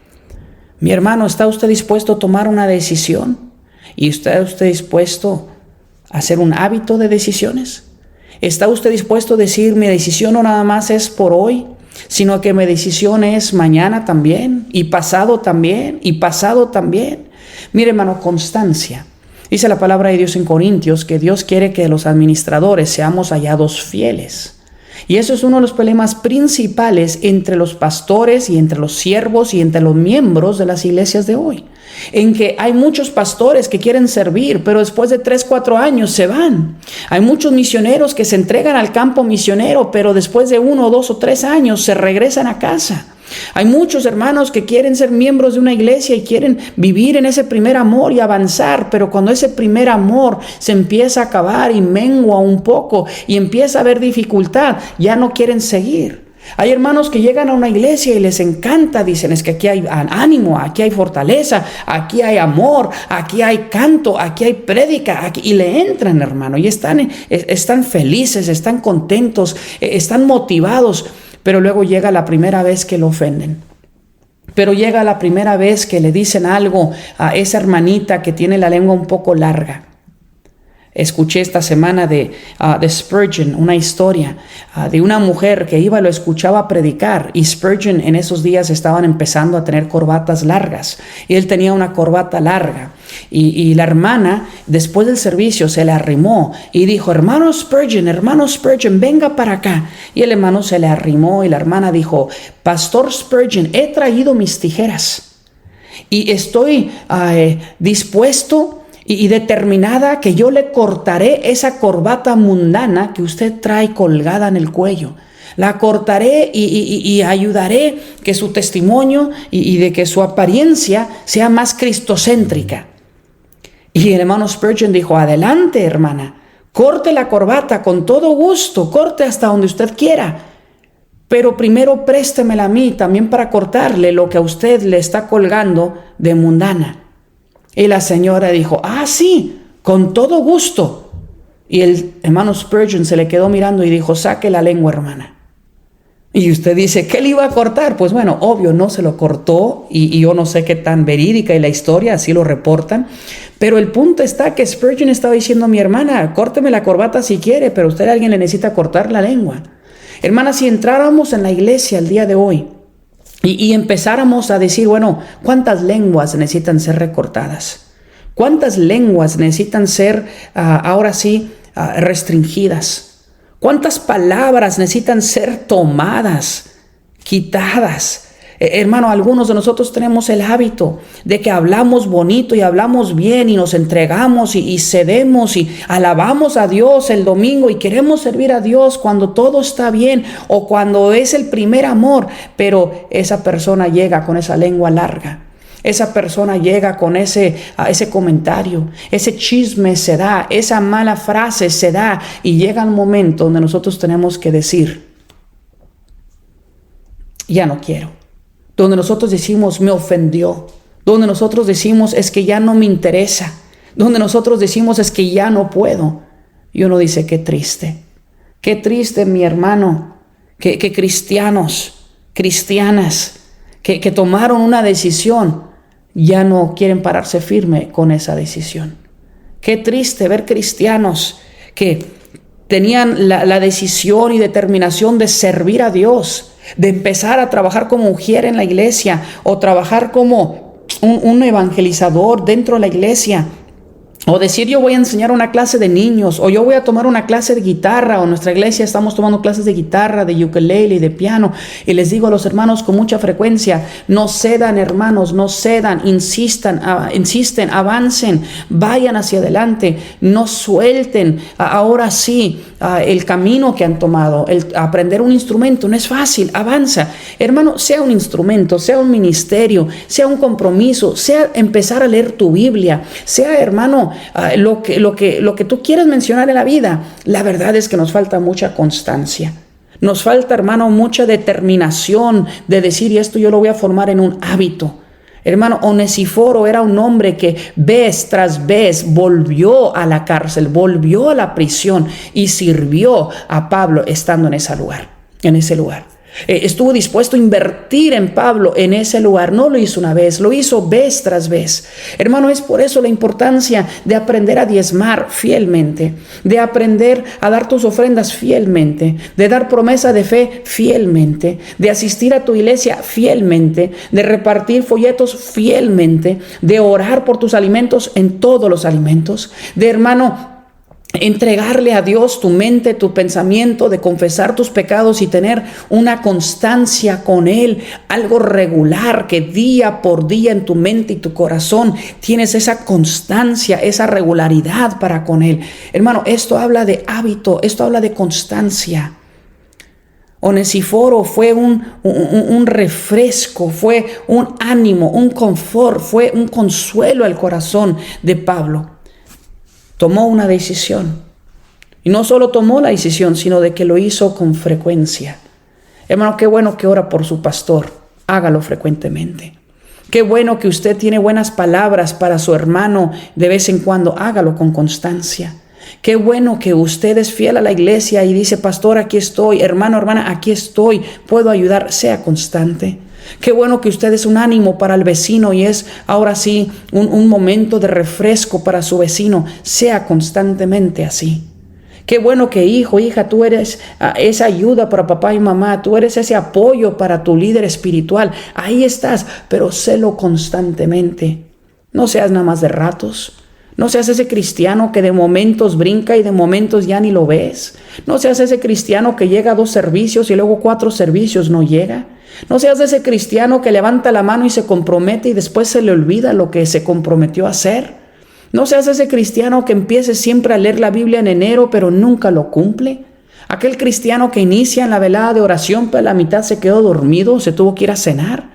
Mi hermano, ¿está usted dispuesto a tomar una decisión? ¿Y está usted dispuesto a hacer un hábito de decisiones? ¿Está usted dispuesto a decir mi decisión no nada más es por hoy, sino que mi decisión es mañana también, y pasado también, y pasado también? Mire, hermano, constancia. Dice la palabra de Dios en Corintios que Dios quiere que los administradores seamos hallados fieles. Y eso es uno de los problemas principales entre los pastores y entre los siervos y entre los miembros de las iglesias de hoy. En que hay muchos pastores que quieren servir, pero después de 3-4 años se van. Hay muchos misioneros que se entregan al campo misionero, pero después de 1, 2 o 3 años se regresan a casa. Hay muchos hermanos que quieren ser miembros de una iglesia y quieren vivir en ese primer amor y avanzar, pero cuando ese primer amor se empieza a acabar y mengua un poco y empieza a haber dificultad, ya no quieren seguir. Hay hermanos que llegan a una iglesia y les encanta, dicen, es que aquí hay ánimo, aquí hay fortaleza, aquí hay amor, aquí hay canto, aquí hay prédica, y le entran, hermano, y están felices, están contentos, están motivados. Pero luego llega la primera vez que lo ofenden. Pero llega la primera vez que le dicen algo a esa hermanita que tiene la lengua un poco larga. Escuché esta semana de Spurgeon, una historia de una mujer que iba y lo escuchaba predicar. Y Spurgeon en esos días estaban empezando a tener corbatas largas. Y él tenía una corbata larga. Y la hermana, después del servicio, se le arrimó y dijo, hermano Spurgeon, venga para acá. Y el hermano se le arrimó y la hermana dijo, Pastor Spurgeon, he traído mis tijeras. Y estoy dispuesto y determinada que yo le cortaré esa corbata mundana que usted trae colgada en el cuello. La cortaré y ayudaré que su testimonio y de que su apariencia sea más cristocéntrica. Y el hermano Spurgeon dijo, adelante, hermana, corte la corbata con todo gusto, corte hasta donde usted quiera. Pero primero préstemela a mí también para cortarle lo que a usted le está colgando de mundana. Y la señora dijo, sí, con todo gusto. Y el hermano Spurgeon se le quedó mirando y dijo, saque la lengua, hermana. Y usted dice, ¿qué le iba a cortar? Pues bueno, obvio, no se lo cortó y yo no sé qué tan verídica es la historia, así lo reportan. Pero el punto está que Spurgeon estaba diciendo a mi hermana, córteme la corbata si quiere, pero usted a alguien le necesita cortar la lengua. Hermana, si entráramos en la iglesia el día de hoy y empezáramos a decir, bueno, ¿cuántas lenguas necesitan ser recortadas? ¿Cuántas lenguas necesitan ser ahora sí restringidas? ¿Cuántas palabras necesitan ser tomadas, quitadas? Hermano, algunos de nosotros tenemos el hábito de que hablamos bonito y hablamos bien y nos entregamos y cedemos y alabamos a Dios el domingo y queremos servir a Dios cuando todo está bien o cuando es el primer amor, pero esa persona llega con esa lengua larga. Esa persona llega con ese comentario, ese chisme se da, esa mala frase se da y llega un momento donde nosotros tenemos que decir, ya no quiero. Donde nosotros decimos, me ofendió. Donde nosotros decimos, es que ya no me interesa. Donde nosotros decimos, es que ya no puedo. Y uno dice, qué triste, mi hermano, que cristianos, cristianas, que tomaron una decisión, ya no quieren pararse firme con esa decisión. Qué triste ver cristianos que tenían la decisión y determinación de servir a Dios, de empezar a trabajar como mujer en la iglesia o trabajar como un evangelizador dentro de la iglesia. O decir, yo voy a enseñar una clase de niños, o yo voy a tomar una clase de guitarra, o en nuestra iglesia estamos tomando clases de guitarra, de ukelele, de piano. Y les digo a los hermanos con mucha frecuencia, no cedan, hermanos, no cedan, insisten, avancen, vayan hacia adelante, no suelten. Ahora sí, el camino que han tomado, el aprender un instrumento no es fácil, avanza. Hermano, sea un instrumento, sea un ministerio, sea un compromiso, sea empezar a leer tu Biblia, sea, hermano, lo que tú quieras mencionar en la vida. La verdad es que nos falta mucha constancia. Nos falta, hermano, mucha determinación de decir, y esto yo lo voy a formar en un hábito. Hermano, Onesíforo era un hombre que vez tras vez volvió a la cárcel, volvió a la prisión y sirvió a Pablo estando en ese lugar. Estuvo dispuesto a invertir en Pablo en ese lugar. No lo hizo una vez, lo hizo vez tras vez. Hermano, es por eso la importancia de aprender a diezmar fielmente, de aprender a dar tus ofrendas fielmente, de dar promesa de fe fielmente, de asistir a tu iglesia fielmente, de repartir folletos fielmente, de orar por tus alimentos en todos los alimentos, de, hermano, entregarle a Dios tu mente, tu pensamiento, de confesar tus pecados y tener una constancia con Él, algo regular, que día por día en tu mente y tu corazón tienes esa constancia, esa regularidad para con Él. Hermano, esto habla de hábito, esto habla de constancia. Onesíforo fue un refresco, fue un ánimo, un confort, fue un consuelo al corazón de Pablo. Tomó una decisión. Y no solo tomó la decisión, sino de que lo hizo con frecuencia. Hermano, qué bueno que ora por su pastor. Hágalo frecuentemente. Qué bueno que usted tiene buenas palabras para su hermano de vez en cuando. Hágalo con constancia. Qué bueno que usted es fiel a la iglesia y dice, pastor, aquí estoy. Hermano, hermana, aquí estoy. Puedo ayudar. Sea constante. Qué bueno que usted es un ánimo para el vecino y es ahora sí un momento de refresco para su vecino. Sea constantemente así. Qué bueno que hijo, hija, tú eres esa ayuda para papá y mamá. Tú eres ese apoyo para tu líder espiritual. Ahí estás, pero sélo constantemente. No seas nada más de ratos. No seas ese cristiano que de momentos brinca y de momentos ya ni lo ves. No seas ese cristiano que llega a 2 servicios y luego 4 servicios no llega. No seas ese cristiano que levanta la mano y se compromete y después se le olvida lo que se comprometió a hacer. No seas ese cristiano que empiece siempre a leer la Biblia en enero pero nunca lo cumple. Aquel cristiano que inicia en la velada de oración pero a la mitad se quedó dormido, se tuvo que ir a cenar.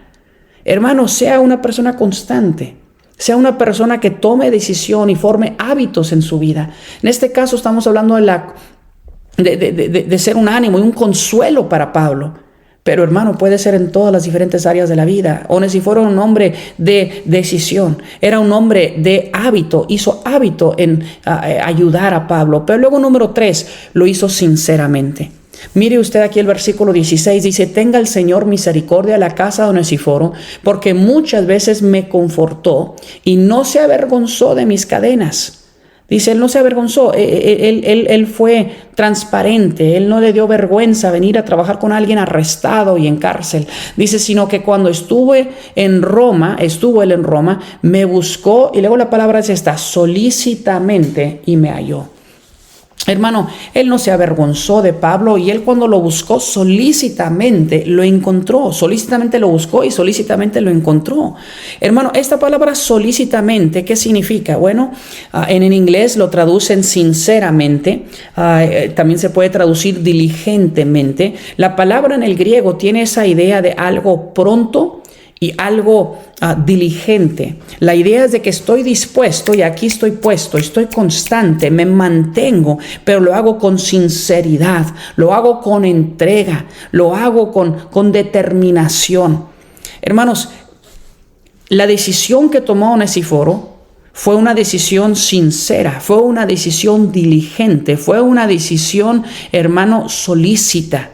Hermano, sea una persona constante. Sea una persona que tome decisión y forme hábitos en su vida. En este caso estamos hablando de ser un ánimo y un consuelo para Pablo. Pero hermano, puede ser en todas las diferentes áreas de la vida. Onesíforo era un hombre de decisión, era un hombre de hábito, hizo hábito en ayudar a Pablo. Pero luego número 3, lo hizo sinceramente. Mire usted aquí el versículo 16, dice: tenga el Señor misericordia a la casa de Onesíforo, porque muchas veces me confortó y no se avergonzó de mis cadenas. Dice, él no se avergonzó, él fue transparente, él no le dio vergüenza venir a trabajar con alguien arrestado y en cárcel. Dice, sino que cuando estuvo él en Roma, me buscó, y luego la palabra es esta: solícitamente, y me halló. Hermano, él no se avergonzó de Pablo, y él cuando lo buscó solícitamente lo encontró. Solícitamente lo buscó y solícitamente lo encontró. Hermano, esta palabra solícitamente, ¿qué significa? Bueno, en inglés lo traducen sinceramente, también se puede traducir diligentemente. La palabra en el griego tiene esa idea de algo pronto y algo diligente. La idea es de que estoy dispuesto y aquí estoy puesto, estoy constante, me mantengo, pero lo hago con sinceridad, lo hago con entrega, lo hago con determinación. Hermanos, la decisión que tomó Onesíforo fue una decisión sincera, fue una decisión diligente, fue una decisión, hermano, solícita.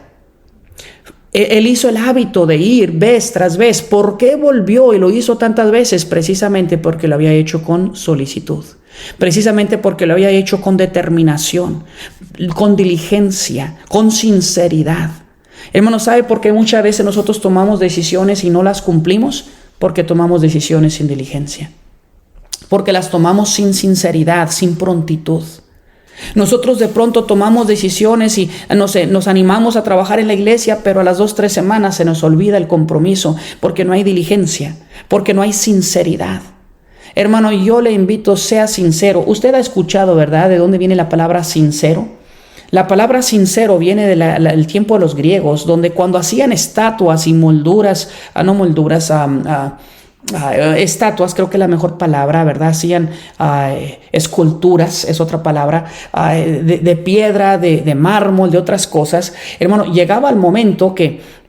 Él hizo el hábito de ir vez tras vez. ¿Por qué volvió y lo hizo tantas veces? Precisamente porque lo había hecho con solicitud. Precisamente porque lo había hecho con determinación, con diligencia, con sinceridad. Hermano, ¿sabe por qué muchas veces nosotros tomamos decisiones y no las cumplimos? Porque tomamos decisiones sin diligencia. Porque las tomamos sin sinceridad, sin prontitud. Nosotros de pronto tomamos decisiones y nos animamos a trabajar en la iglesia, pero a las 2-3 semanas se nos olvida el compromiso porque no hay diligencia, porque no hay sinceridad. Hermano, yo le invito, sea sincero. Usted ha escuchado, ¿verdad?, de dónde viene la palabra sincero. La palabra sincero viene del tiempo de los griegos, donde cuando hacían estatuas y estatuas, creo que es la mejor palabra, ¿verdad? Hacían esculturas, es otra palabra, de piedra, de mármol, de otras cosas. Hermano, llegaba el momento que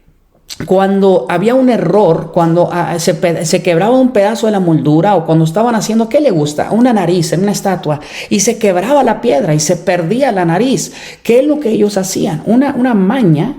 cuando había un error, cuando se quebraba un pedazo de la moldura, o cuando estaban haciendo, ¿qué le gusta? Una nariz en una estatua, y se quebraba la piedra y se perdía la nariz. ¿Qué es lo que ellos hacían? Una maña,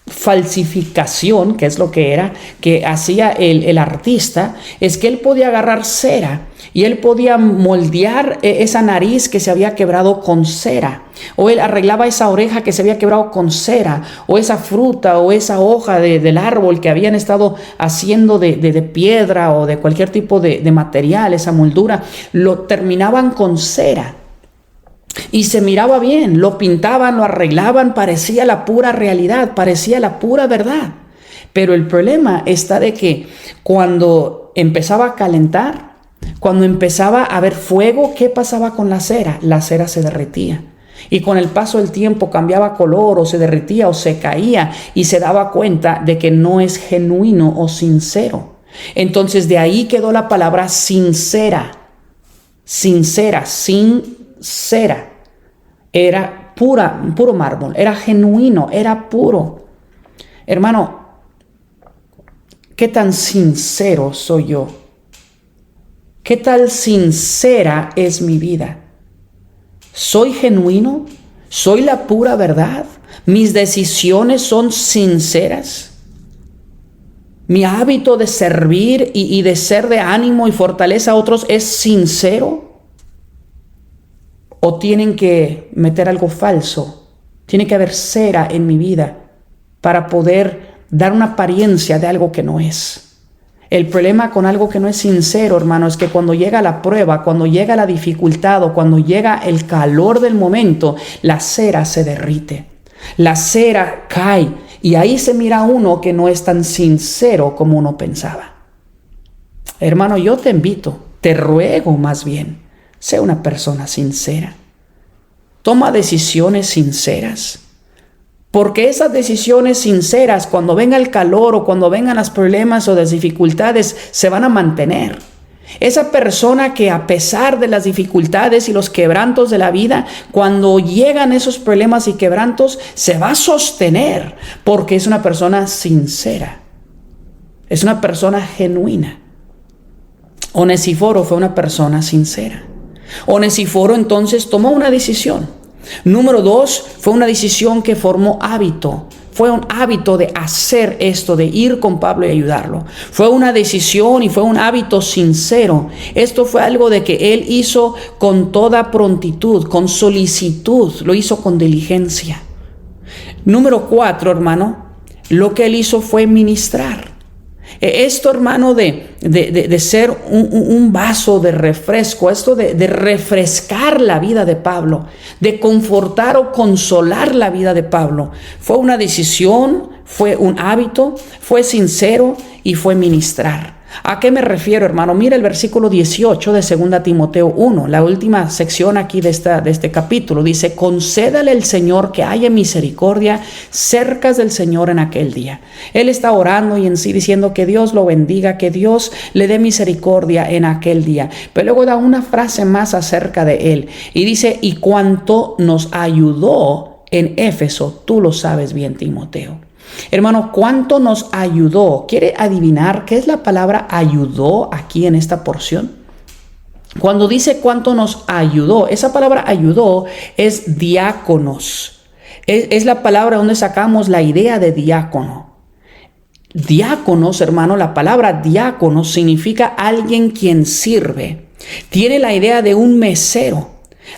falsificación, que es lo que era, que hacía el artista, es que él podía agarrar cera y él podía moldear esa nariz que se había quebrado con cera, o él arreglaba esa oreja que se había quebrado con cera, o esa fruta o esa hoja del árbol que habían estado haciendo de piedra o de cualquier tipo de material, esa moldura, lo terminaban con cera. Y se miraba bien, lo pintaban, lo arreglaban, parecía la pura realidad, parecía la pura verdad. Pero el problema está de que cuando empezaba a calentar, cuando empezaba a haber fuego, ¿qué pasaba con la cera? La cera se derretía. Y con el paso del tiempo cambiaba color, o se derretía o se caía, y se daba cuenta de que no es genuino o sincero. Entonces de ahí quedó la palabra sincera. Sincera, sincera. Era puro mármol, era genuino, era puro. Hermano, ¿qué tan sincero soy yo? ¿Qué tan sincera es mi vida? ¿Soy genuino? ¿Soy la pura verdad? ¿Mis decisiones son sinceras? ¿Mi hábito de servir y de ser de ánimo y fortaleza a otros es sincero? ¿O tienen que meter algo falso? Tiene que haber cera en mi vida para poder dar una apariencia de algo que no es. El problema con algo que no es sincero, hermano, es que cuando llega la prueba, cuando llega la dificultad o cuando llega el calor del momento, la cera se derrite. La cera cae y ahí se mira uno que no es tan sincero como uno pensaba. Hermano, yo te invito, te ruego más bien, sea una persona sincera. Toma decisiones sinceras. Porque esas decisiones sinceras, cuando venga el calor o cuando vengan los problemas o las dificultades, se van a mantener. Esa persona que a pesar de las dificultades y los quebrantos de la vida, cuando llegan esos problemas y quebrantos, se va a sostener porque es una persona sincera. Es una persona genuina. Onesíforo fue una persona sincera. Onesíforo entonces tomó una decisión. Número 2, fue una decisión que formó hábito. Fue un hábito de hacer esto, de ir con Pablo y ayudarlo. Fue una decisión y fue un hábito sincero. Esto fue algo de que él hizo con toda prontitud, con solicitud, lo hizo con diligencia. Número 4, hermano, lo que él hizo fue ministrar. Esto, hermano, de ser un vaso de refresco, esto de refrescar la vida de Pablo, de confortar o consolar la vida de Pablo, fue una decisión, fue un hábito, fue sincero y fue ministrar. ¿A qué me refiero, hermano? Mira el versículo 18 de 2 Timoteo 1, la última sección aquí de este capítulo. Dice: concédale el Señor que haya misericordia cerca del Señor en aquel día. Él está orando y en sí diciendo que Dios lo bendiga, que Dios le dé misericordia en aquel día. Pero luego da una frase más acerca de él y dice: y cuánto nos ayudó en Éfeso, tú lo sabes bien, Timoteo. Hermano, ¿cuánto nos ayudó? ¿Quiere adivinar qué es la palabra ayudó aquí en esta porción? Cuando dice cuánto nos ayudó, esa palabra ayudó es diáconos. Es la palabra donde sacamos la idea de diácono. Diáconos, hermano, la palabra diácono significa alguien quien sirve. Tiene la idea de un mesero,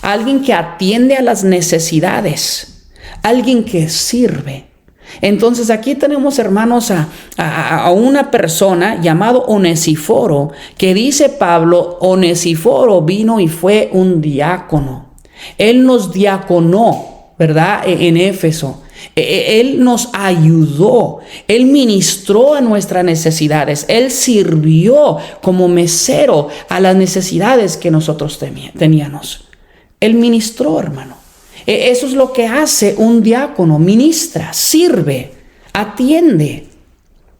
alguien que atiende a las necesidades, alguien que sirve. Entonces aquí tenemos, hermanos, a una persona llamado Onesíforo, que dice Pablo: Onesíforo vino y fue un diácono. Él nos diaconó, ¿verdad? En Éfeso. Él nos ayudó, Él ministró a nuestras necesidades, Él sirvió como mesero a las necesidades que nosotros teníamos. Él ministró, hermano. Eso es lo que hace un diácono: ministra, sirve, atiende.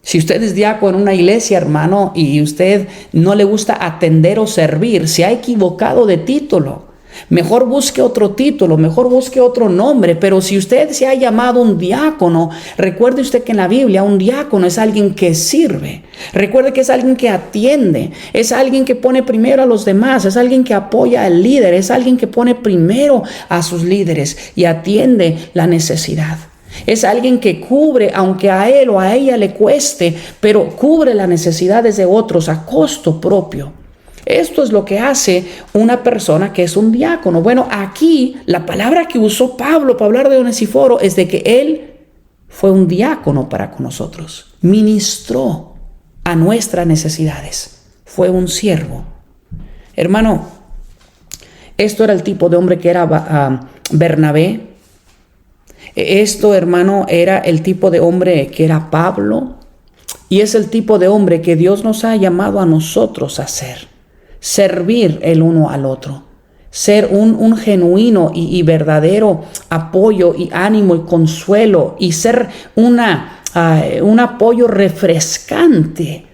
Si usted es diácono en una iglesia, hermano, y usted no le gusta atender o servir, se ha equivocado de título. Mejor busque otro título, mejor busque otro nombre. Pero si usted se ha llamado un diácono, recuerde usted que en la Biblia un diácono es alguien que sirve. Recuerde que es alguien que atiende, es alguien que pone primero a los demás, es alguien que apoya al líder, es alguien que pone primero a sus líderes y atiende la necesidad. Es alguien que cubre, aunque a él o a ella le cueste, pero cubre las necesidades de otros a costo propio. Esto es lo que hace una persona que es un diácono. Bueno, aquí la palabra que usó Pablo para hablar de Onesíforo es de que él fue un diácono para con nosotros. Ministró a nuestras necesidades. Fue un siervo. Hermano, esto era el tipo de hombre que era Bernabé. Esto, hermano, era el tipo de hombre que era Pablo. Y es el tipo de hombre que Dios nos ha llamado a nosotros a ser. Servir el uno al otro, ser un genuino y verdadero apoyo y ánimo y consuelo, y ser un apoyo refrescante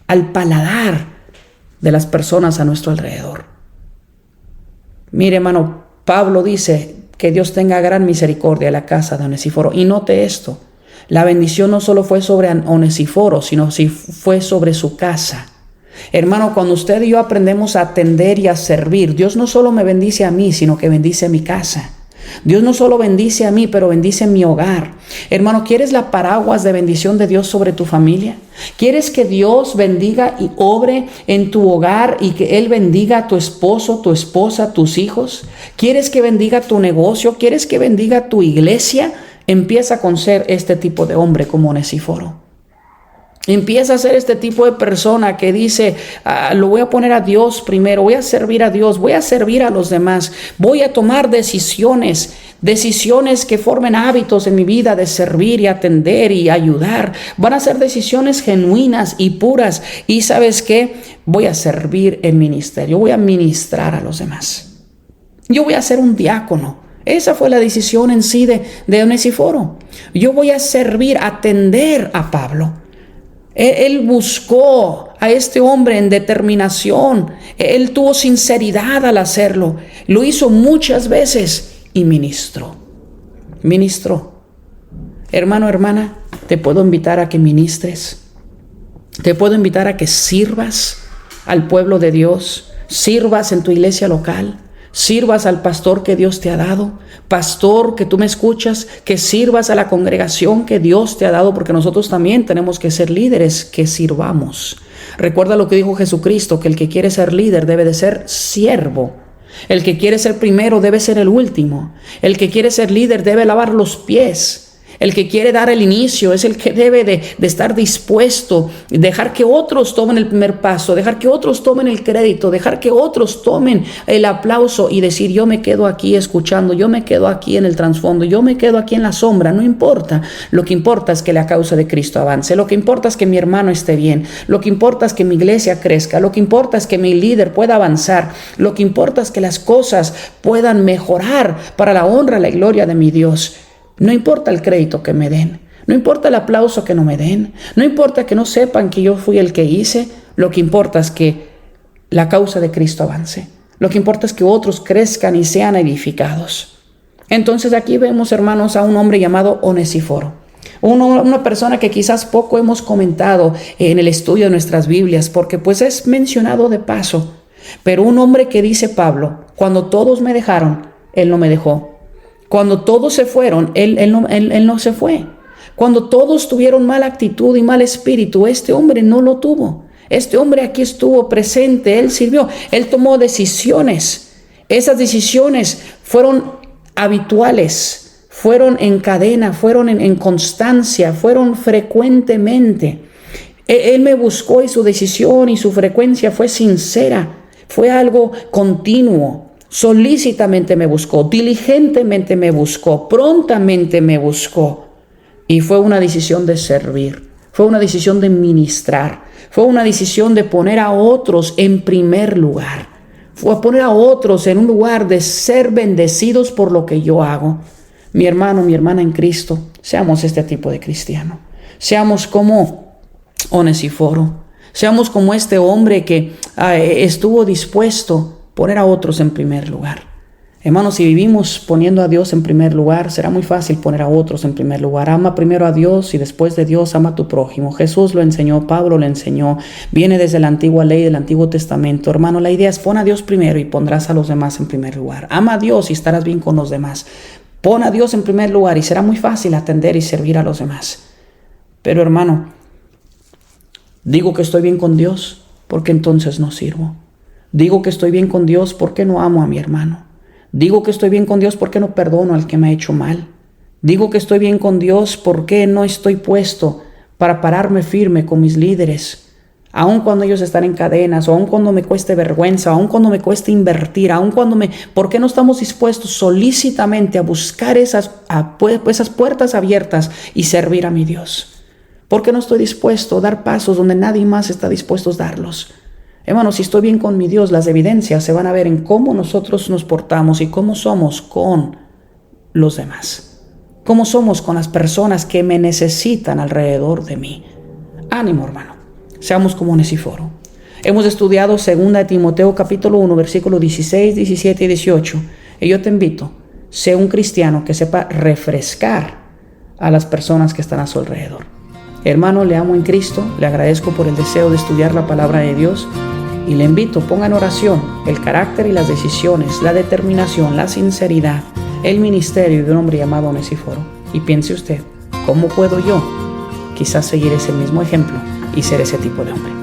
al paladar de las personas a nuestro alrededor. Mire, hermano, Pablo dice que Dios tenga gran misericordia en la casa de Onesíforo. Y note esto: la bendición no solo fue sobre Onesíforo, sino fue sobre su casa. Hermano, cuando usted y yo aprendemos a atender y a servir, Dios no solo me bendice a mí, sino que bendice a mi casa. Dios no solo bendice a mí, pero bendice mi hogar. Hermano, ¿quieres la paraguas de bendición de Dios sobre tu familia? ¿Quieres que Dios bendiga y obre en tu hogar y que Él bendiga a tu esposo, tu esposa, tus hijos? ¿Quieres que bendiga tu negocio? ¿Quieres que bendiga tu iglesia? Empieza con ser este tipo de hombre como Onesíforo. Empieza a ser este tipo de persona que dice: lo voy a poner a Dios primero, voy a servir a Dios, voy a servir a los demás, voy a tomar decisiones que formen hábitos en mi vida de servir y atender y ayudar. Van a ser decisiones genuinas y puras. Y ¿sabes qué? Voy a servir en ministerio, voy a ministrar a los demás. Yo voy a ser un diácono Esa fue la decisión en sí de Onesíforo. Yo voy a servir, atender a Pablo. Él buscó a este hombre en determinación. Él tuvo sinceridad al hacerlo. Lo hizo muchas veces y ministró. Hermano, hermana, te puedo invitar a que ministres. Te puedo invitar a que sirvas al pueblo de Dios. Sirvas en tu iglesia local. Sirvas al pastor que Dios te ha dado. Pastor, que tú me escuchas, que sirvas a la congregación que Dios te ha dado, porque nosotros también tenemos que ser líderes que sirvamos. Recuerda lo que dijo Jesucristo, que el que quiere ser líder debe de ser siervo. El que quiere ser primero debe ser el último. El que quiere ser líder debe lavar los pies. El que quiere dar el inicio es el que debe de estar dispuesto, dejar que otros tomen el primer paso, dejar que otros tomen el crédito, dejar que otros tomen el aplauso y decir: yo me quedo aquí escuchando, yo me quedo aquí en el trasfondo, yo me quedo aquí en la sombra. No importa, lo que importa es que la causa de Cristo avance, lo que importa es que mi hermano esté bien, lo que importa es que mi iglesia crezca, lo que importa es que mi líder pueda avanzar, lo que importa es que las cosas puedan mejorar para la honra y la gloria de mi Dios. No importa el crédito que me den, no importa el aplauso que no me den, no importa que no sepan que yo fui el que hice. Lo que importa es que la causa de Cristo avance. Lo que importa es que otros crezcan y sean edificados. Entonces aquí vemos, hermanos, a un hombre llamado Onesíforo. Una persona que quizás poco hemos comentado en el estudio de nuestras Biblias, porque pues es mencionado de paso. Pero un hombre que dice Pablo: cuando todos me dejaron, él no me dejó. Cuando todos se fueron, él no se fue. Cuando todos tuvieron mala actitud y mal espíritu, este hombre no lo tuvo. Este hombre aquí estuvo presente, él sirvió, él tomó decisiones. Esas decisiones fueron habituales, fueron en cadena, fueron en constancia, fueron frecuentemente. Él me buscó y su decisión y su frecuencia fue sincera, fue algo continuo. Solícitamente me buscó, diligentemente me buscó, prontamente me buscó. Y fue una decisión de servir, fue una decisión de ministrar, fue una decisión de poner a otros en primer lugar. Fue poner a otros en un lugar de ser bendecidos por lo que yo hago. Mi hermano, mi hermana en Cristo, seamos este tipo de cristiano. Seamos como Onesíforo. Seamos como este hombre que estuvo dispuesto a poner a otros en primer lugar. Hermanos, si vivimos poniendo a Dios en primer lugar, será muy fácil poner a otros en primer lugar. Ama primero a Dios y después de Dios ama a tu prójimo. Jesús lo enseñó, Pablo lo enseñó. Viene desde la antigua ley del Antiguo Testamento. Hermano, la idea es: pon a Dios primero y pondrás a los demás en primer lugar. Ama a Dios y estarás bien con los demás. Pon a Dios en primer lugar y será muy fácil atender y servir a los demás. Pero hermano, digo que estoy bien con Dios, porque entonces no sirvo. Digo que estoy bien con Dios porque no amo a mi hermano. Digo que estoy bien con Dios porque no perdono al que me ha hecho mal. Digo que estoy bien con Dios porque no estoy puesto para pararme firme con mis líderes, aun cuando ellos están en cadenas, o aun cuando me cueste vergüenza, aun cuando me cueste invertir, ¿por qué no estamos dispuestos solícitamente a buscar esas puertas abiertas y servir a mi Dios? ¿Por qué no estoy dispuesto a dar pasos donde nadie más está dispuesto a darlos? Hermanos, si estoy bien con mi Dios, las evidencias se van a ver en cómo nosotros nos portamos y cómo somos con los demás. Cómo somos con las personas que me necesitan alrededor de mí. Ánimo, hermano. Seamos como Onesíforo. Hemos estudiado 2 Timoteo capítulo 1, versículos 16, 17 y 18. Y yo te invito, sé un cristiano que sepa refrescar a las personas que están a su alrededor. Hermano, le amo en Cristo, le agradezco por el deseo de estudiar la palabra de Dios y le invito, ponga en oración el carácter y las decisiones, la determinación, la sinceridad, el ministerio de un hombre llamado Onesíforo. Y piense usted, ¿cómo puedo yo quizás seguir ese mismo ejemplo y ser ese tipo de hombre?